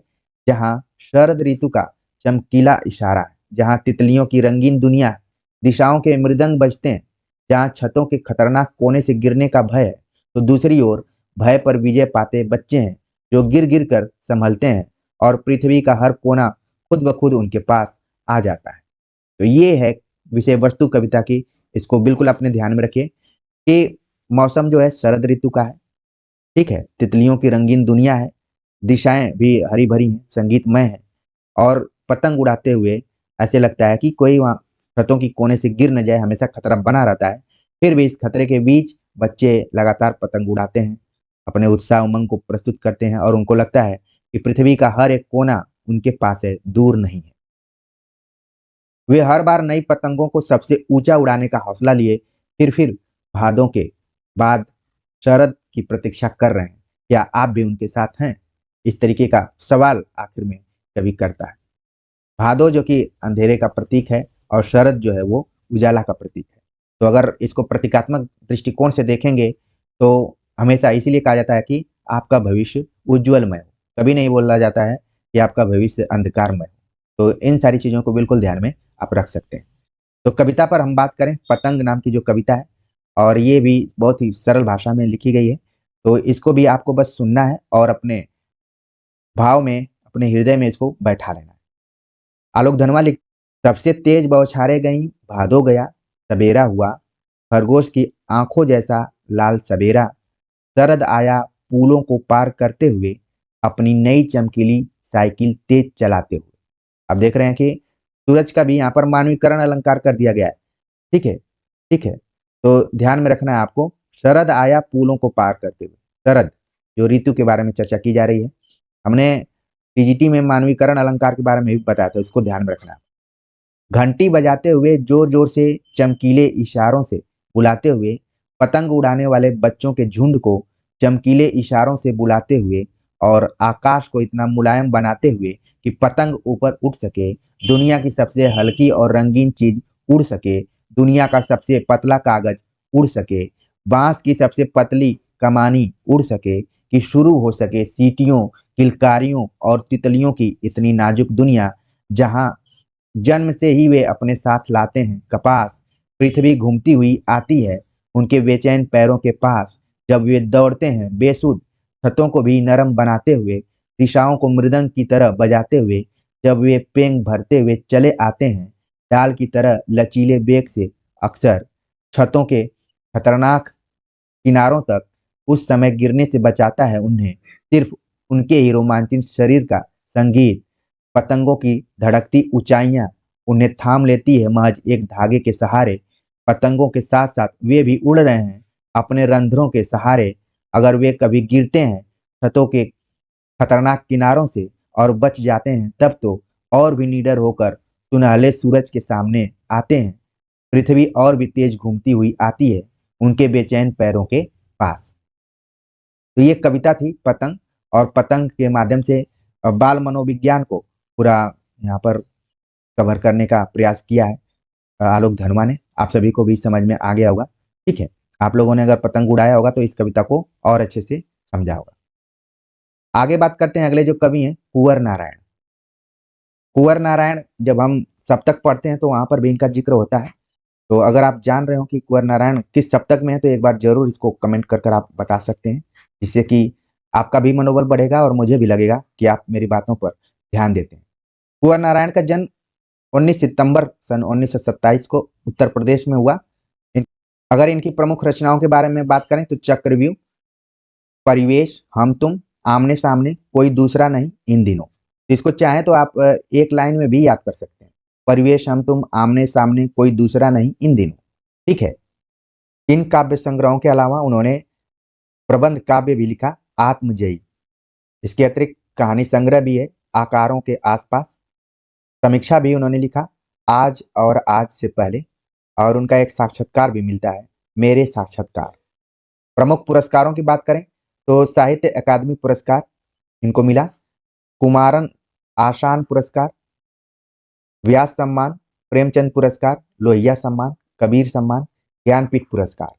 जहां शरद ऋतु का चमकीला इशारा है, जहां तितलियों की रंगीन दुनिया है, दिशाओं के मृदंग बजते हैं, जहां छतों के खतरनाक कोने से गिरने का भय है, तो दूसरी ओर भय पर विजय पाते बच्चे हैं जो गिर गिर कर संभलते हैं और पृथ्वी का हर कोना खुद ब खुद उनके पास आ जाता है। तो ये है विषय वस्तु कविता की, इसको बिल्कुल अपने ध्यान में रखिए कि मौसम जो है शरद ऋतु का है, ठीक है, तितलियों की रंगीन दुनिया है, दिशाएं भी हरी भरी हैं, संगीतमय है, और पतंग उड़ाते हुए ऐसे लगता है कि कोई वहां छतों की कोने से गिर न जाए, हमेशा खतरा बना रहता है। फिर भी इस खतरे के बीच बच्चे लगातार पतंग उड़ाते हैं, अपने उत्साह उमंग को प्रस्तुत करते हैं और उनको लगता है कि पृथ्वी का हर एक कोना उनके पास है, दूर नहीं है। वे हर बार नई पतंगों को सबसे ऊंचा उड़ाने का हौसला लिए फिर भादों के बाद शरद की प्रतीक्षा कर रहे हैं। क्या आप भी उनके साथ हैं? इस तरीके का सवाल आखिर में कवि करता है। भादो जो कि अंधेरे का प्रतीक है और शरद जो है वो उजाला का प्रतीक है। तो अगर इसको प्रतीकात्मक दृष्टिकोण से देखेंगे तो हमेशा इसीलिए कहा जाता है कि आपका भविष्य उज्ज्वलमय हो, कभी नहीं बोला जाता है कि आपका भविष्य अंधकारमय हो। तो इन सारी चीजों को बिल्कुल ध्यान में आप रख सकते हैं। तो कविता पर हम बात करें, पतंग नाम की जो कविता है, और ये भी बहुत ही सरल भाषा में लिखी गई है। तो इसको भी आपको बस सुनना है और अपने भाव में, अपने हृदय में इसको बैठा लेना है। आलोक धनवा लिख, सबसे तेज बौछारे गई भादो गया, सबेरा हुआ खरगोश की आंखों जैसा लाल सबेरा, शरद आया पुलों को पार करते हुए अपनी नई चमकीली साइकिल तेज चलाते हुए। अब देख रहे हैं कि सूरज का भी यहाँ पर मानवीकरण अलंकार कर दिया गया है। ठीक है, ठीक है, तो ध्यान में रखना है आपको, शरद आया पुलों को पार करते हुए। शरद जो ऋतु के बारे में चर्चा की जा रही है, हमने टीजीटी में मानवीकरण अलंकार के बारे में भी बताया था, इसको ध्यान में रखना है। घंटी बजाते हुए जोर जोर से चमकीले इशारों से बुलाते हुए, पतंग उड़ाने वाले बच्चों के झुंड को चमकीले इशारों से बुलाते हुए और आकाश को इतना मुलायम बनाते हुए कि पतंग ऊपर उठ सके, दुनिया की सबसे हल्की और रंगीन चीज उड़ सके, दुनिया का सबसे पतला कागज उड़ सके, बांस की सबसे पतली कमानी उड़ सके, कि शुरू हो सके सीटियों, किलकारियों और तितलियों की इतनी नाजुक दुनिया, जहां जन्म से ही वे अपने साथ लाते हैं कपास। पृथ्वी घूमती हुई आती है उनके बेचैन पैरों के पास, जब वे दौड़ते हैं बेसुध, छतों को भी नरम बनाते हुए, दिशाओं को मृदंग की तरह बजाते हुए, जब वे पेंग भरते हुए चले आते हैं डाल की तरह लचीले बेग से, अक्सर छतों के खतरनाक किनारों तक, उस समय गिरने से बचाता है उन्हें सिर्फ उनके ही रोमांचित शरीर का संगीत। पतंगों की धड़कती ऊंचाइयां उन्हें थाम लेती है महज एक धागे के सहारे। पतंगों के साथ साथ वे भी उड़ रहे हैं अपने रंध्रों के सहारे। अगर वे कभी गिरते हैं छतों के खतरनाक किनारों से और बच जाते हैं, तब तो और भी निडर होकर सुनहले सूरज के सामने आते हैं। पृथ्वी और भी तेज घूमती हुई आती है उनके बेचैन पैरों के पास। तो ये कविता थी पतंग, और पतंग के माध्यम से बाल मनोविज्ञान को पूरा यहाँ पर कवर करने का प्रयास किया है आलोक धर्मा ने। आप सभी को भी समझ में आ गया होगा। ठीक है, आप लोगों ने अगर पतंग उड़ाया होगा तो इस कविता को और अच्छे से समझा होगा। आगे बात करते हैं अगले जो कवि हैं, कुंवर नारायण। कुंवर नारायण जब हम सप्तक पढ़ते हैं तो वहां पर भी इनका जिक्र होता है। तो अगर आप जान रहे हो कि कुंवर नारायण किस सप्तक में है तो एक बार जरूर इसको कमेंट कर कर आप बता सकते हैं, जिससे कि आपका भी मनोबल बढ़ेगा और मुझे भी लगेगा कि आप मेरी बातों पर ध्यान देते हैं। कुंवर नारायण का जन्म 19 सितंबर सन 1927 को उत्तर प्रदेश में हुआ। अगर इनकी प्रमुख रचनाओं के बारे में बात करें तो चक्रव्यूह, परिवेश, हम तुम, आमने सामने, कोई दूसरा नहीं, इन दिनों। इसको चाहे तो आप एक लाइन में भी याद कर सकते हैं। परिवेश, हम तुम, आमने सामने, कोई दूसरा नहीं, इन दिनों। ठीक है। इन काव्य संग्रहों के अलावा उन्होंने प्रबंध काव्य भी लिखा, आत्मजयी। इसके अतिरिक्त कहानी संग्रह भी है, आकारों के आसपास। समीक्षा भी उन्होंने लिखा, आज और आज से पहले। और उनका एक साक्षात्कार भी मिलता है, मेरे साक्षात्कार। प्रमुख पुरस्कारों की बात करें तो साहित्य अकादमी पुरस्कार इनको मिला, कुमारन आशान पुरस्कार, व्यास सम्मान, प्रेमचंद पुरस्कार, लोहिया सम्मान, कबीर सम्मान, ज्ञानपीठ पुरस्कार।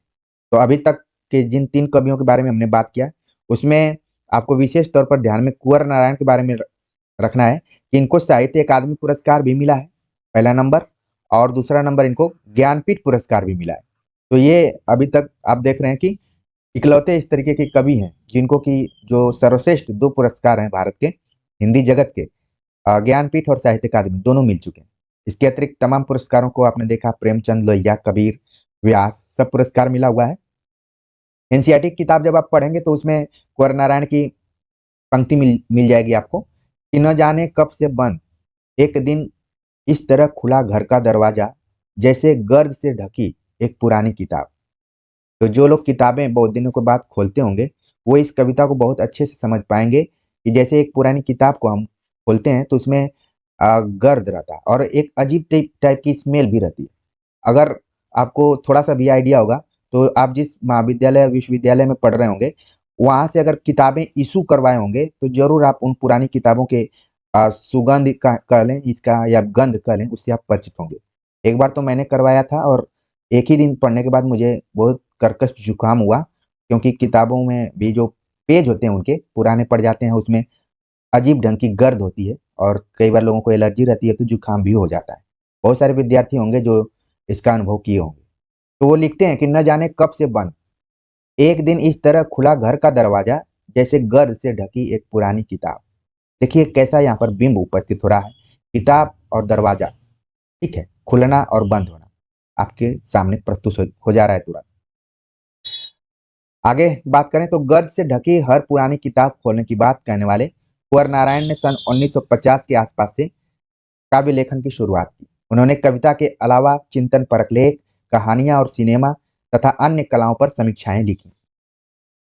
तो अभी तक के जिन 3 कवियों के बारे में हमने बात किया, उसमें आपको विशेष तौर पर ध्यान में कुंवर नारायण के बारे में रखना है कि इनको साहित्य अकादमी पुरस्कार भी मिला है, पहला नंबर। और दूसरा नंबर इनको ज्ञानपीठ पुरस्कार भी मिला है। तो ये अभी तक आप देख रहे हैं कि इकलौते इस तरीके के कवि हैं जिनको कि जो सर्वश्रेष्ठ 2 पुरस्कार हैं भारत के हिंदी जगत के, ज्ञानपीठ और साहित्य अकादमी दोनों मिल चुके हैं। इसके अतिरिक्त तमाम पुरस्कारों को आपने देखा, प्रेमचंद, लोहिया, कबीर, व्यास, सब पुरस्कार मिला हुआ है। एनसीईआरटी की किताब जब आप पढ़ेंगे तो उसमें कुंवर नारायण की पंक्ति मिल जाएगी आपको कि न जाने कब से बंद एक दिन इस तरह खुला घर का दरवाजा, जैसे गर्द से ढकी एक पुरानी किताब। तो जो लोग किताबें बहुत दिनों के बाद खोलते होंगे वो इस कविता को बहुत अच्छे से समझ पाएंगे कि जैसे एक पुरानी किताब को हम खोलते हैं तो उसमें गर्द रहता है और एक अजीब टाइप की स्मेल भी रहती है। अगर आपको थोड़ा सा भी आइडिया होगा तो आप जिस महाविद्यालय विश्वविद्यालय में पढ़ रहे होंगे वहां से अगर किताबें इशू करवाए होंगे तो जरूर आप उन पुरानी किताबों के सुगंध का कह लें इसका या गंध कह लें उससे आप परिचित होंगे। एक बार तो मैंने करवाया था और एक ही दिन पढ़ने के बाद मुझे बहुत कर्कश जुकाम हुआ, क्योंकि किताबों में भी जो पेज होते हैं उनके पुराने पड़ जाते हैं, उसमें अजीब ढंग की गर्द होती है और कई बार लोगों को एलर्जी रहती है तो जुकाम भी हो जाता है। बहुत सारे विद्यार्थी होंगे जो इसका अनुभव किए होंगे। तो वो लिखते हैं कि न जाने कब से बंद एक दिन इस तरह खुला घर का दरवाजा, जैसे गर्द से ढकी एक पुरानी किताब। देखिए कैसा यहाँ पर बिंब उपस्थित हो रहा है, किताब और दरवाजा। ठीक है, खुलना और बंद होना आपके सामने प्रस्तुत हो जा रहा है तुरंत। आगे बात करें तो गर्द से ढकी हर पुरानी किताब खोलने की बात कहने वाले कुंवर नारायण ने सन 1950 के आसपास से काव्य लेखन की शुरुआत की। उन्होंने कविता के अलावा चिंतन परक लेख, कहानियां और सिनेमा तथा अन्य कलाओं पर समीक्षाएं लिखी,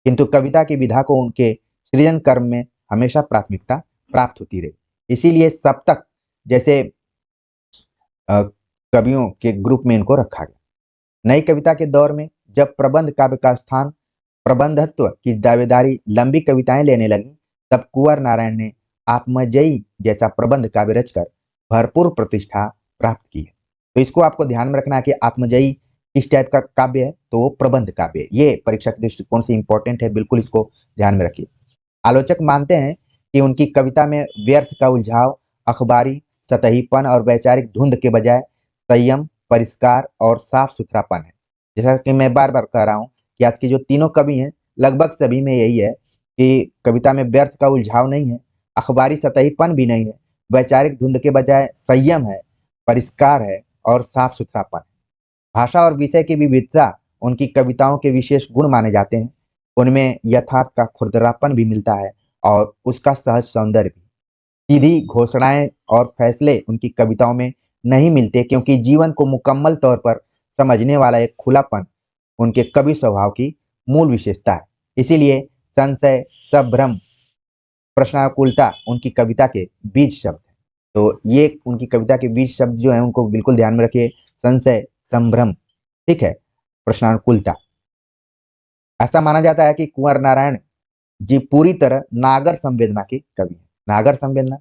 किंतु कविता की विधा को उनके सृजन कर्म में हमेशा प्राथमिकता प्राप्त होती रही। इसीलिए सप्तक जैसे कवियों के ग्रुप में इनको रखा गया। नई कविता के दौर में जब प्रबंध काव्य का स्थान प्रबंधत्व की दावेदारी लंबी कविताएं लेने लगी, तब कुंवर नारायण ने आत्मजयी जैसा प्रबंध काव्य रचकर भरपूर प्रतिष्ठा प्राप्त की है। तो इसको आपको ध्यान में रखना है कि आत्मजयी किस टाइप का काव्य है, तो वो प्रबंध काव्य है। ये परीक्षा के दृष्टिकोण से इंपॉर्टेंट है, बिल्कुल इसको ध्यान में रखिए। आलोचक मानते हैं कि उनकी कविता में व्यर्थ का उलझाव, अखबारी सतहीपन और वैचारिक धुंध के बजाय संयम, परिष्कार और साफ सुथरापन है। जैसा कि मैं बार बार कह रहा हूँ कि आज के जो तीनों कवि हैं लगभग सभी में यही है कि कविता में व्यर्थ का उलझाव नहीं है, अखबारी सतहीपन भी नहीं है, वैचारिक धुंध के बजाय संयम है, परिष्कार है और साफ सुथरापन। भाषा और विषय की विविधता उनकी कविताओं के विशेष गुण माने जाते हैं। उनमें यथार्थ का खुरदरापन भी मिलता है और उसका सहज सौंदर्य भी। सीधी घोषणाएं और फैसले उनकी कविताओं में नहीं मिलते, क्योंकि जीवन को मुकम्मल तौर पर समझने वाला एक खुलापन उनके कवि स्वभाव की मूल विशेषता है। इसीलिए संशय, संभ्रम, प्रश्नानुकूलता उनकी कविता के बीज शब्द है। तो ये उनकी कविता के बीज शब्द जो है उनको बिल्कुल ध्यान में रखिए। संशय, संभ्रम, ठीक है, प्रश्नानुकूलता। ऐसा माना जाता है कि कुंवर नारायण जी पूरी तरह नागर संवेदना के कवि हैं। नागर संवेदना,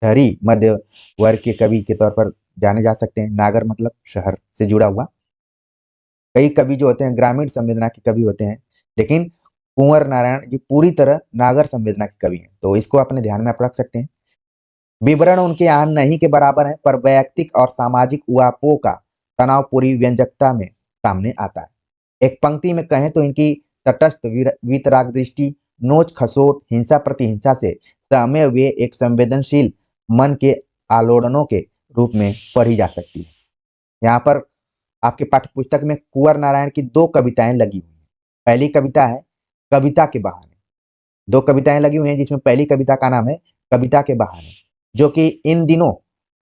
शहरी मध्य वर्ग के कवि के तौर पर जाने जा सकते हैं। नागर मतलब शहर से जुड़ा हुआ। कई कवि जो होते हैं ग्रामीण संवेदना के कवि होते हैं, लेकिन कुंवर नारायण जी पूरी तरह नागर संवेदना के कवि हैं। तो इसको अपने ध्यान में आप रख सकते हैं। विवरण उनके यहाँ नहीं के बराबर है, पर वैयक्तिक और सामाजिक उआपों का तनावपूरी व्यंजकता में सामने आता है। एक पंक्ति में कहें तो इनकी तटस्थ वीतराग दृष्टि नोच खसोट हिंसा प्रति हिंसा से सहमे हुए एक संवेदनशील मन के आलोड़नों के रूप में पढ़ी जा सकती है। यहाँ पर आपके पाठ्य पुस्तक में कुंवर नारायण की दो कविताएं लगी हुई हैं। पहली कविता है कविता के बहाने। दो कविताएं लगी हुई हैं जिसमें पहली कविता का नाम है कविता के बहाने, जो कि इन दिनों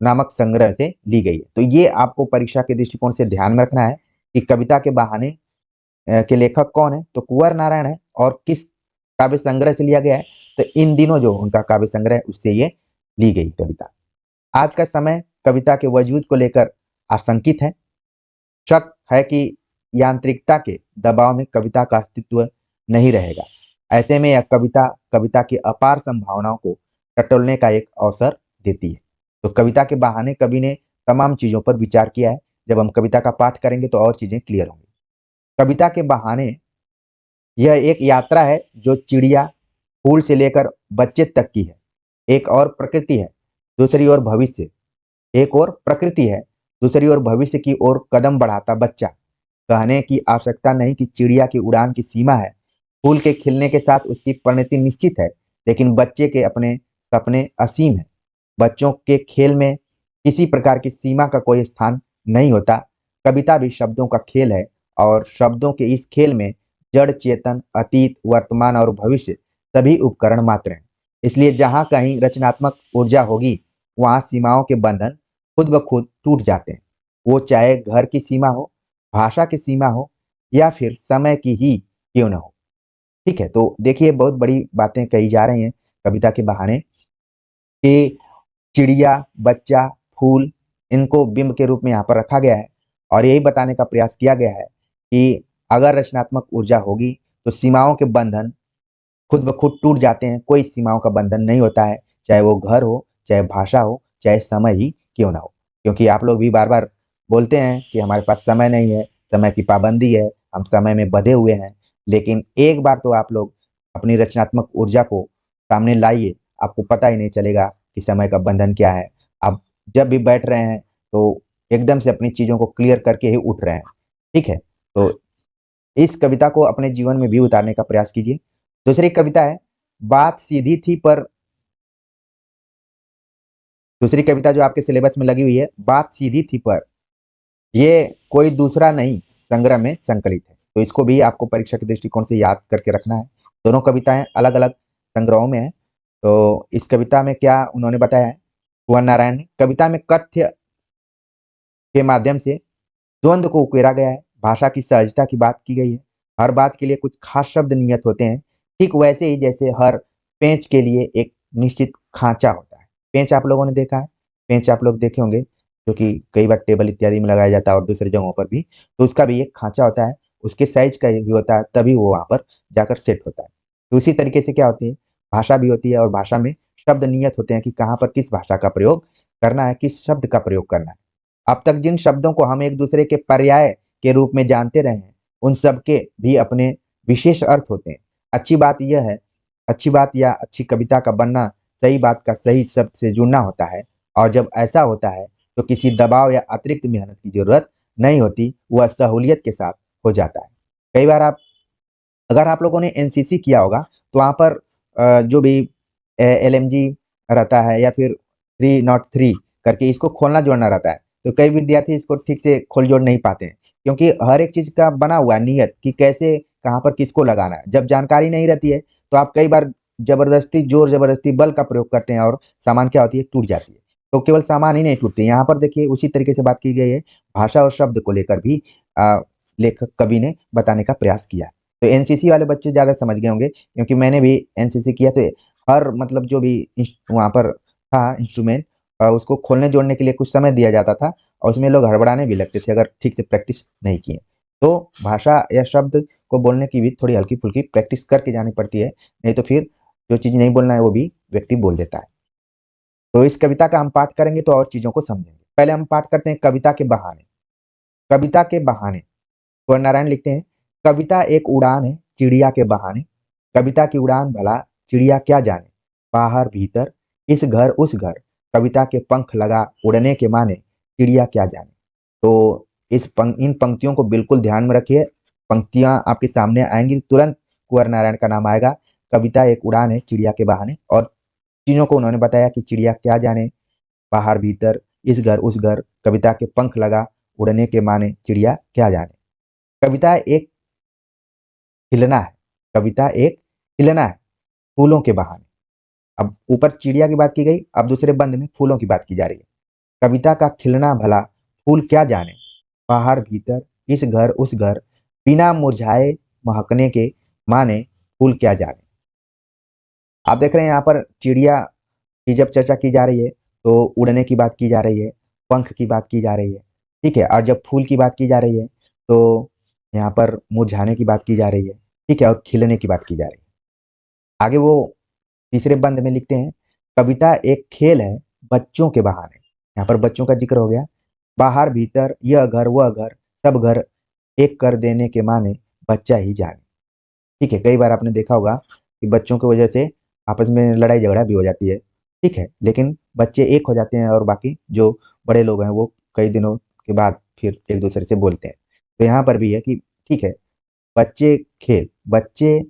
नामक संग्रह से ली गई है। तो ये आपको परीक्षा के दृष्टिकोण से ध्यान में रखना है कि कविता के बहाने के लेखक कौन है, तो कुंवर नारायण है, और किस काव्य संग्रह से लिया गया है, तो इन दिनों जो उनका काव्य संग्रह है उससे ये ली गई कविता। आज का समय कविता के वजूद को लेकर आशंकित है। शक है कि यांत्रिकता के दबाव में कविता का अस्तित्व नहीं रहेगा। ऐसे में यह कविता कविता की अपार संभावनाओं को टटोलने का एक अवसर देती है। तो कविता के बहाने कवि ने तमाम चीजों पर विचार किया है। जब हम कविता का पाठ करेंगे तो और चीजें क्लियर होंगी। कविता के बहाने यह एक यात्रा है जो चिड़िया फूल से लेकर बच्चे तक की है। एक और प्रकृति है, दूसरी ओर भविष्य। एक और प्रकृति है, दूसरी ओर भविष्य की ओर कदम बढ़ाता बच्चा। कहने की आवश्यकता नहीं कि चिड़िया की उड़ान की सीमा है, फूल के खिलने के साथ उसकी परिणति निश्चित है, लेकिन बच्चे के अपने सपने असीम है। बच्चों के खेल में किसी प्रकार की सीमा का कोई स्थान नहीं होता। कविता भी शब्दों का खेल है, और शब्दों के इस खेल में जड़ चेतन अतीत वर्तमान और भविष्य सभी उपकरण मात्र हैं। इसलिए जहां कहीं रचनात्मक ऊर्जा होगी वहां सीमाओं के बंधन खुद ब खुद टूट जाते हैं। वो चाहे घर की सीमा हो, भाषा की सीमा हो, या फिर समय की ही क्यों न हो। ठीक है, तो देखिए बहुत बड़ी बातें कही जा रही हैं कविता के बहाने कि चिड़िया, बच्चा, फूल, इनको बिंब के रूप में यहाँ पर रखा गया है, और यही बताने का प्रयास किया गया है कि अगर रचनात्मक ऊर्जा होगी तो सीमाओं के बंधन खुद ब खुद टूट जाते हैं। कोई सीमाओं का बंधन नहीं होता है, चाहे वो घर हो, चाहे भाषा हो, चाहे समय ही क्यों ना हो। क्योंकि आप लोग भी बार बार बोलते हैं कि हमारे पास समय नहीं है, समय की पाबंदी है, हम समय में बंधे हुए हैं। लेकिन एक बार तो आप लोग अपनी रचनात्मक ऊर्जा को सामने लाइए, आपको पता ही नहीं चलेगा कि समय का बंधन क्या है। आप जब भी बैठ रहे हैं तो एकदम से अपनी चीजों को क्लियर करके ही उठ रहे हैं। ठीक है, तो इस कविता को अपने जीवन में भी उतारने का प्रयास कीजिए। दूसरी कविता है बात सीधी थी पर, दूसरी कविता जो आपके सिलेबस में लगी हुई है बात सीधी थी पर, ये कोई दूसरा नहीं संग्रह में संकलित है। तो इसको भी आपको परीक्षा के दृष्टिकोण से याद करके रखना है। दोनों कविताएं अलग अलग संग्रहों में है। तो इस कविता में क्या उन्होंने बताया है कुंवर नारायण ने, कविता में कथ्य के माध्यम से द्वंद्व को उकेरा गया है। भाषा की सहजता की बात की गई है। हर बात के लिए कुछ खास शब्द नियत होते हैं, ठीक वैसे ही जैसे हर पेंच के लिए एक निश्चित खांचा होता है। पेंच आप लोगों ने देखा है, पेंच आप लोग देखे होंगे, जो कि कई बार टेबल इत्यादि में लगाया जाता है और दूसरी जगहों पर भी। तो उसका भी एक खांचा होता है, उसके साइज का ही होता है, तभी वो वहां पर जाकर सेट होता है। तो उसी तरीके से क्या होती है, भाषा भी होती है, और भाषा में शब्द नियत होते हैं कि कहाँ पर किस भाषा का प्रयोग करना है, किस शब्द का प्रयोग करना है। अब तक जिन शब्दों को हम एक दूसरे के पर्याय के रूप में जानते रहे हैं, उन सब के भी अपने विशेष अर्थ होते हैं। अच्छी बात यह है, अच्छी बात या अच्छी कविता का बनना सही बात का सही शब्द से जुड़ना होता है, और जब ऐसा होता है तो किसी दबाव या अतिरिक्त मेहनत की जरूरत नहीं होती, वह सहूलियत के साथ हो जाता है। कई बार आप, अगर आप लोगों ने एनसीसी किया होगा तो वहाँ पर जो भी एलएमजी रहता है या फिर 303 करके इसको खोलना जोड़ना रहता है, तो कई विद्यार्थी इसको ठीक से खोल जोड़ नहीं पाते हैं, क्योंकि हर एक चीज का बना हुआ है नियत कि कैसे कहाँ पर किसको लगाना है। जब जानकारी नहीं रहती है तो आप कई बार जबरदस्ती जोर जबरदस्ती बल का प्रयोग करते हैं, और सामान क्या होती है, टूट जाती है। तो केवल सामान ही नहीं टूटती, यहाँ पर देखिए उसी तरीके से बात की गई है। भाषा और शब्द को लेकर भी लेखक कवि ने बताने का प्रयास किया है। तो एनसीसी वाले बच्चे ज्यादा समझ गए होंगे, क्योंकि मैंने भी एनसीसी किया। तो हर मतलब जो भी वहाँ पर था इंस्ट्रूमेंट, उसको खोलने जोड़ने के लिए कुछ समय दिया जाता था और उसमें लोग हड़बड़ाने भी लगते थे अगर ठीक से प्रैक्टिस नहीं किए। तो भाषा या शब्द को बोलने की भी थोड़ी हल्की फुल्की प्रैक्टिस करके जानी पड़ती है, नहीं तो फिर जो चीज़ नहीं बोलना है वो भी व्यक्ति बोल देता है। तो इस कविता का हम पाठ करेंगे तो और चीज़ों को समझेंगे। पहले हम पाठ करते हैं कविता के बहाने। कविता के बहाने कुंवर नारायण लिखते हैं, कविता एक उड़ान है चिड़िया के बहाने, कविता की उड़ान भला चिड़िया क्या जाने, बाहर भीतर इस घर उस घर, कविता के पंख लगा उड़ने के माने, चिड़िया क्या जाने। तो इन पंक्तियों को बिल्कुल ध्यान में रखिए। पंक्तियां आपके सामने आएंगी तुरंत कुंवर नारायण का नाम आएगा। कविता एक उड़ान है चिड़िया के बहाने, और चीजों को उन्होंने बताया कि चिड़िया क्या जाने, बाहर भीतर इस घर उस घर, कविता के पंख लगा उड़ने के माने, चिड़िया क्या जाने। कविता एक खिलना है, कविता एक खिलना है फूलों के बहाने। अब ऊपर चिड़िया की बात की गई, अब दूसरे बंद में फूलों की बात की जा रही है। कविता का खिलना भला फूल क्या जाने, बाहर भीतर इस घर उस घर, बिना मुरझाए महकने के माने, फूल क्या जाने। आप देख रहे हैं यहाँ पर चिड़िया की जब चर्चा की जा रही है तो उड़ने की बात की जा रही है, पंख की बात की जा रही है, ठीक है। और जब फूल की बात की जा रही है तो यहाँ पर मुरझाने की बात की जा रही है, ठीक है, और खिलने की बात की जा रही है। आगे वो तीसरे बंद में लिखते हैं, कविता एक खेल है बच्चों के बहाने। यहाँ पर बच्चों का जिक्र हो गया। बाहर भीतर यह घर वह घर, सब घर एक कर देने के माने, बच्चा ही जाने। ठीक है, कई बार आपने देखा होगा कि बच्चों की वजह से आपस में लड़ाई झगड़ा भी हो जाती है, ठीक है, लेकिन बच्चे एक हो जाते हैं और बाकी जो बड़े लोग हैं वो कई दिनों के बाद फिर एक दूसरे से बोलते हैं। तो यहाँ पर भी है कि ठीक है, बच्चे खेल बच्चे,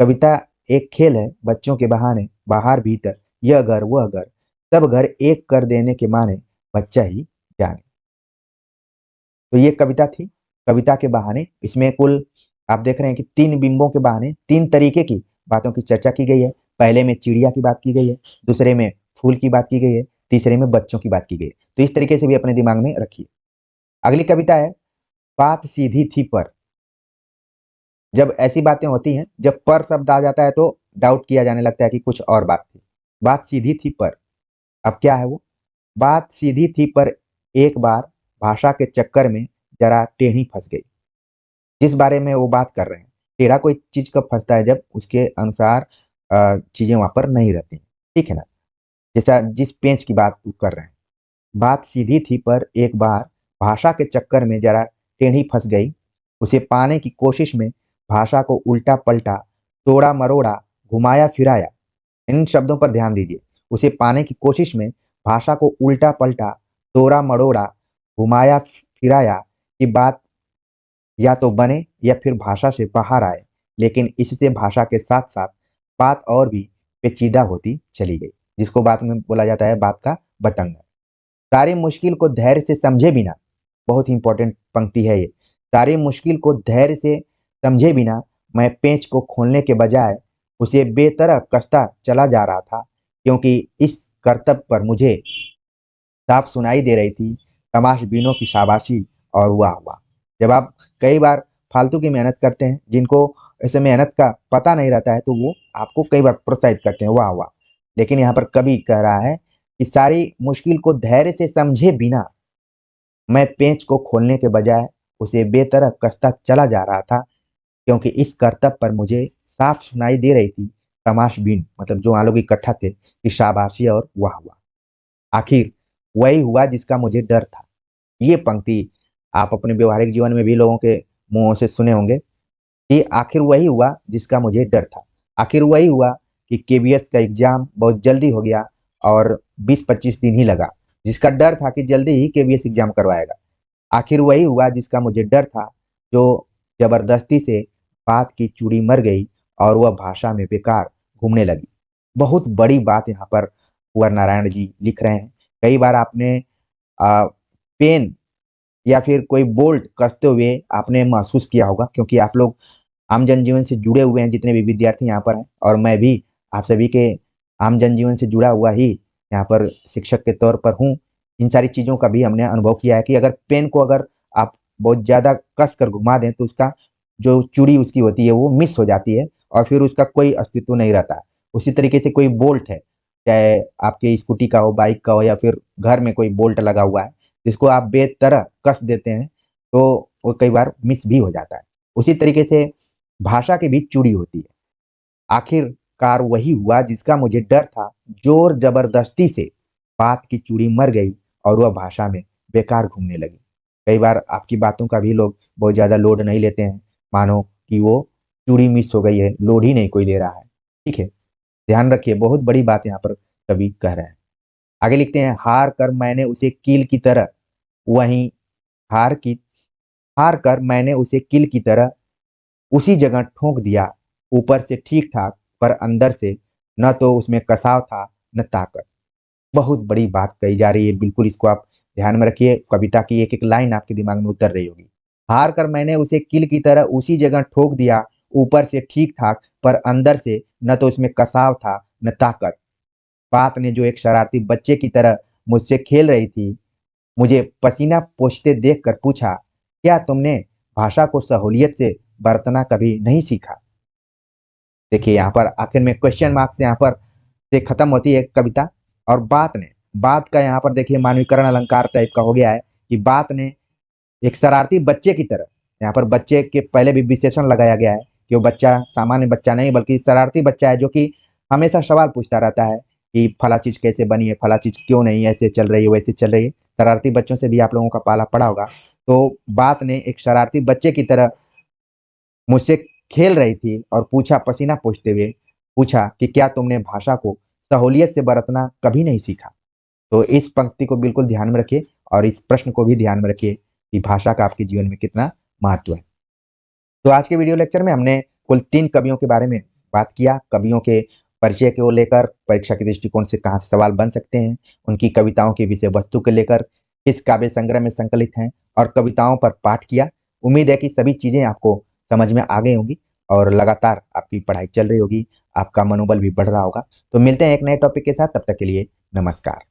कविता एक खेल है बच्चों के बहाने, बाहर भीतर यह घर वह घर, सब घर एक कर देने के माने, बच्चा ही जाने। तो ये कविता थी कविता के बहाने। इसमें कुल आप देख रहे हैं कि तीन बिंबों के बहाने तीन तरीके की बातों की चर्चा की गई है। पहले में चिड़िया की बात की गई है, दूसरे में फूल की बात की गई है, तीसरे में बच्चों की बात की गई है। तो इस तरीके से भी अपने दिमाग में रखिए। अगली कविता है, बात सीधी थी पर। जब ऐसी बातें होती हैं, जब पर शब्द आ जाता है तो डाउट किया जाने लगता है कि कुछ और बात थी। बात सीधी थी पर, अब क्या है वो, बात सीधी थी पर एक बार भाषा के चक्कर में जरा टेढ़ी फंस गई। जिस बारे में वो बात कर रहे हैं, टेढ़ा कोई चीज कब फंसता है, जब उसके अनुसार चीजें वहां पर नहीं रहती, ठीक है ना। जैसा जिस पेंच की बात वो कर रहे हैं, बात सीधी थी पर एक बार भाषा के चक्कर में जरा टेढ़ी फंस गई, उसे पाने की कोशिश में भाषा को उल्टा पलटा, तोड़ा मरोड़ा, घुमाया फिराया। इन शब्दों पर ध्यान दीजिए। उसे पाने की कोशिश में भाषा को उल्टा पलटा, तोड़ा मरोड़ा, घुमाया फिराया कि बात या तो बने या फिर भाषा से बाहर आए, लेकिन इससे भाषा के साथ साथ बात और भी पेचीदा होती चली गई, जिसको बात में बोला जाता है बात का बतंगड़। सारी मुश्किल को धैर्य से समझे बिना, बहुत ही इंपॉर्टेंट पंक्ति है ये, सारी मुश्किल को धैर्य से समझे बिना मैं पेंच को खोलने के बजाय उसे बेतरह कसता चला जा रहा था, क्योंकि इस कर्तव्य पर मुझे साफ सुनाई दे रही थी तमाशबीनों की शाबाशी और वाह वाह। जब आप कई बार फालतू की मेहनत करते हैं, जिनको ऐसे मेहनत का पता नहीं रहता है, तो वो आपको कई बार प्रोत्साहित करते हैं, वाह वाह। लेकिन यहाँ पर कवि कह रहा है कि सारी मुश्किल को धैर्य से समझे बिना मैं पेंच को खोलने के बजाय उसे बेतरह कसता चला जा रहा था, क्योंकि इस कर्तव्य पर मुझे साफ सुनाई दे रही थी तमाशबीन, मतलब जो वहां लोग इकट्ठा थे, कि शाबाशी और वाह वाह। आखिर वही हुआ जिसका मुझे डर था। ये पंक्ति आप अपने व्यवहारिक जीवन में भी लोगों के मुंहों से सुने होंगे कि आखिर वही हुआ जिसका मुझे डर था। आखिर वही हुआ कि केबीएस का एग्जाम बहुत जल्दी हो गया और 20-25 दिन ही लगा, जिसका डर था कि जल्दी ही केबीएस एग्जाम करवाएगा। आखिर वही हुआ जिसका मुझे डर था, जो जबरदस्ती से बात की चूड़ी मर गई और वह भाषा में बेकार घूमने लगी। बहुत बड़ी बात यहाँ पर कुंवर नारायण जी लिख रहे हैं। कई बार आपने पेन या फिर कोई बोल्ट कसते हुए आपने महसूस किया होगा, क्योंकि आप लोग आम जनजीवन से जुड़े हुए हैं, जितने भी विद्यार्थी यहाँ पर हैं, और मैं भी आप सभी के आम जनजीवन से जुड़ा हुआ ही यहाँ पर शिक्षक के तौर पर हूँ। इन सारी चीज़ों का भी हमने अनुभव किया है कि अगर पेन को अगर आप बहुत ज़्यादा कस कर घुमा दें तो उसका जो चूड़ी उसकी होती है वो मिस हो जाती है और फिर उसका कोई अस्तित्व नहीं रहता है। उसी तरीके से कोई बोल्ट है, चाहे आपके स्कूटी का हो, बाइक का हो या फिर घर में कोई बोल्ट लगा हुआ है, जिसको आप बेतरह कस देते हैं तो वो कई बार मिस भी हो जाता है। उसी तरीके से भाषा की भी चूड़ी होती है। आखिरकार वही हुआ जिसका मुझे डर था, जोर जबरदस्ती से बात की चूड़ी मर गई और वह भाषा में बेकार घूमने लगी। कई बार आपकी बातों का भी लोग बहुत ज्यादा लोड नहीं लेते हैं, मानो कि वो चूड़ी मिस हो गई है, लोड ही नहीं कोई ले रहा है। ठीक है, ध्यान रखिए, बहुत बड़ी बात यहाँ पर कवि कह रहे हैं। आगे लिखते हैं, हार कर मैंने उसे कील की तरह वहीं हार की हार कर मैंने उसे कील की तरह उसी जगह ठोक दिया, ऊपर से ठीक ठाक पर अंदर से न तो उसमें कसाव था न ताकत। बहुत बड़ी बात कही जा रही है, बिल्कुल इसको आप ध्यान में रखिए। कविता की एक एक लाइन आपके दिमाग में उतर रही होगी। हार कर मैंने उसे कील की तरह उसी जगह ठोक दिया, ऊपर से ठीक ठाक पर अंदर से न तो उसमें कसाव था न ताकत। बात ने जो एक शरारती बच्चे की तरह मुझसे खेल रही थी, मुझे पसीना पोंछते देखकर पूछा, क्या तुमने भाषा को सहूलियत से बरतना कभी नहीं सीखा? देखिए यहाँ पर आखिर में क्वेश्चन मार्क से यहाँ पर से खत्म होती है कविता। और बात का यहाँ पर देखिए मानवीकरण अलंकार टाइप का हो गया है कि बात ने एक शरारती बच्चे की तरह, यहाँ पर बच्चे के पहले भी विशेषण लगाया गया है कि वो बच्चा सामान्य बच्चा नहीं बल्कि शरारती बच्चा है, जो कि हमेशा सवाल पूछता रहता है कि फला चीज कैसे बनी है, फला चीज क्यों नहीं ऐसे चल रही है वैसे चल रही है। शरारती बच्चों से भी आप लोगों का पाला पड़ा होगा। तो बात ने एक शरारती बच्चे की तरह मुझसे खेल रही थी और पूछा, पसीना पोंछते हुए पूछा कि क्या तुमने भाषा को सहूलियत से बरतना कभी नहीं सीखा? तो इस पंक्ति को बिल्कुल ध्यान में रखिए और इस प्रश्न को भी ध्यान में रखिए कि भाषा का आपके जीवन में कितना महत्व है। तो आज के वीडियो लेक्चर में हमने कुल 3 कवियों के बारे में बात किया। कवियों के परिचय को लेकर परीक्षा के दृष्टिकोण से कहाँ से सवाल बन सकते हैं, उनकी कविताओं के विषय वस्तु को लेकर किस काव्य संग्रह में संकलित हैं और कविताओं पर पाठ किया। उम्मीद है कि सभी चीजें आपको समझ में आ गई होंगी और लगातार आपकी पढ़ाई चल रही होगी, आपका मनोबल भी बढ़ रहा होगा। तो मिलते हैं एक नए टॉपिक के साथ, तब तक के लिए नमस्कार।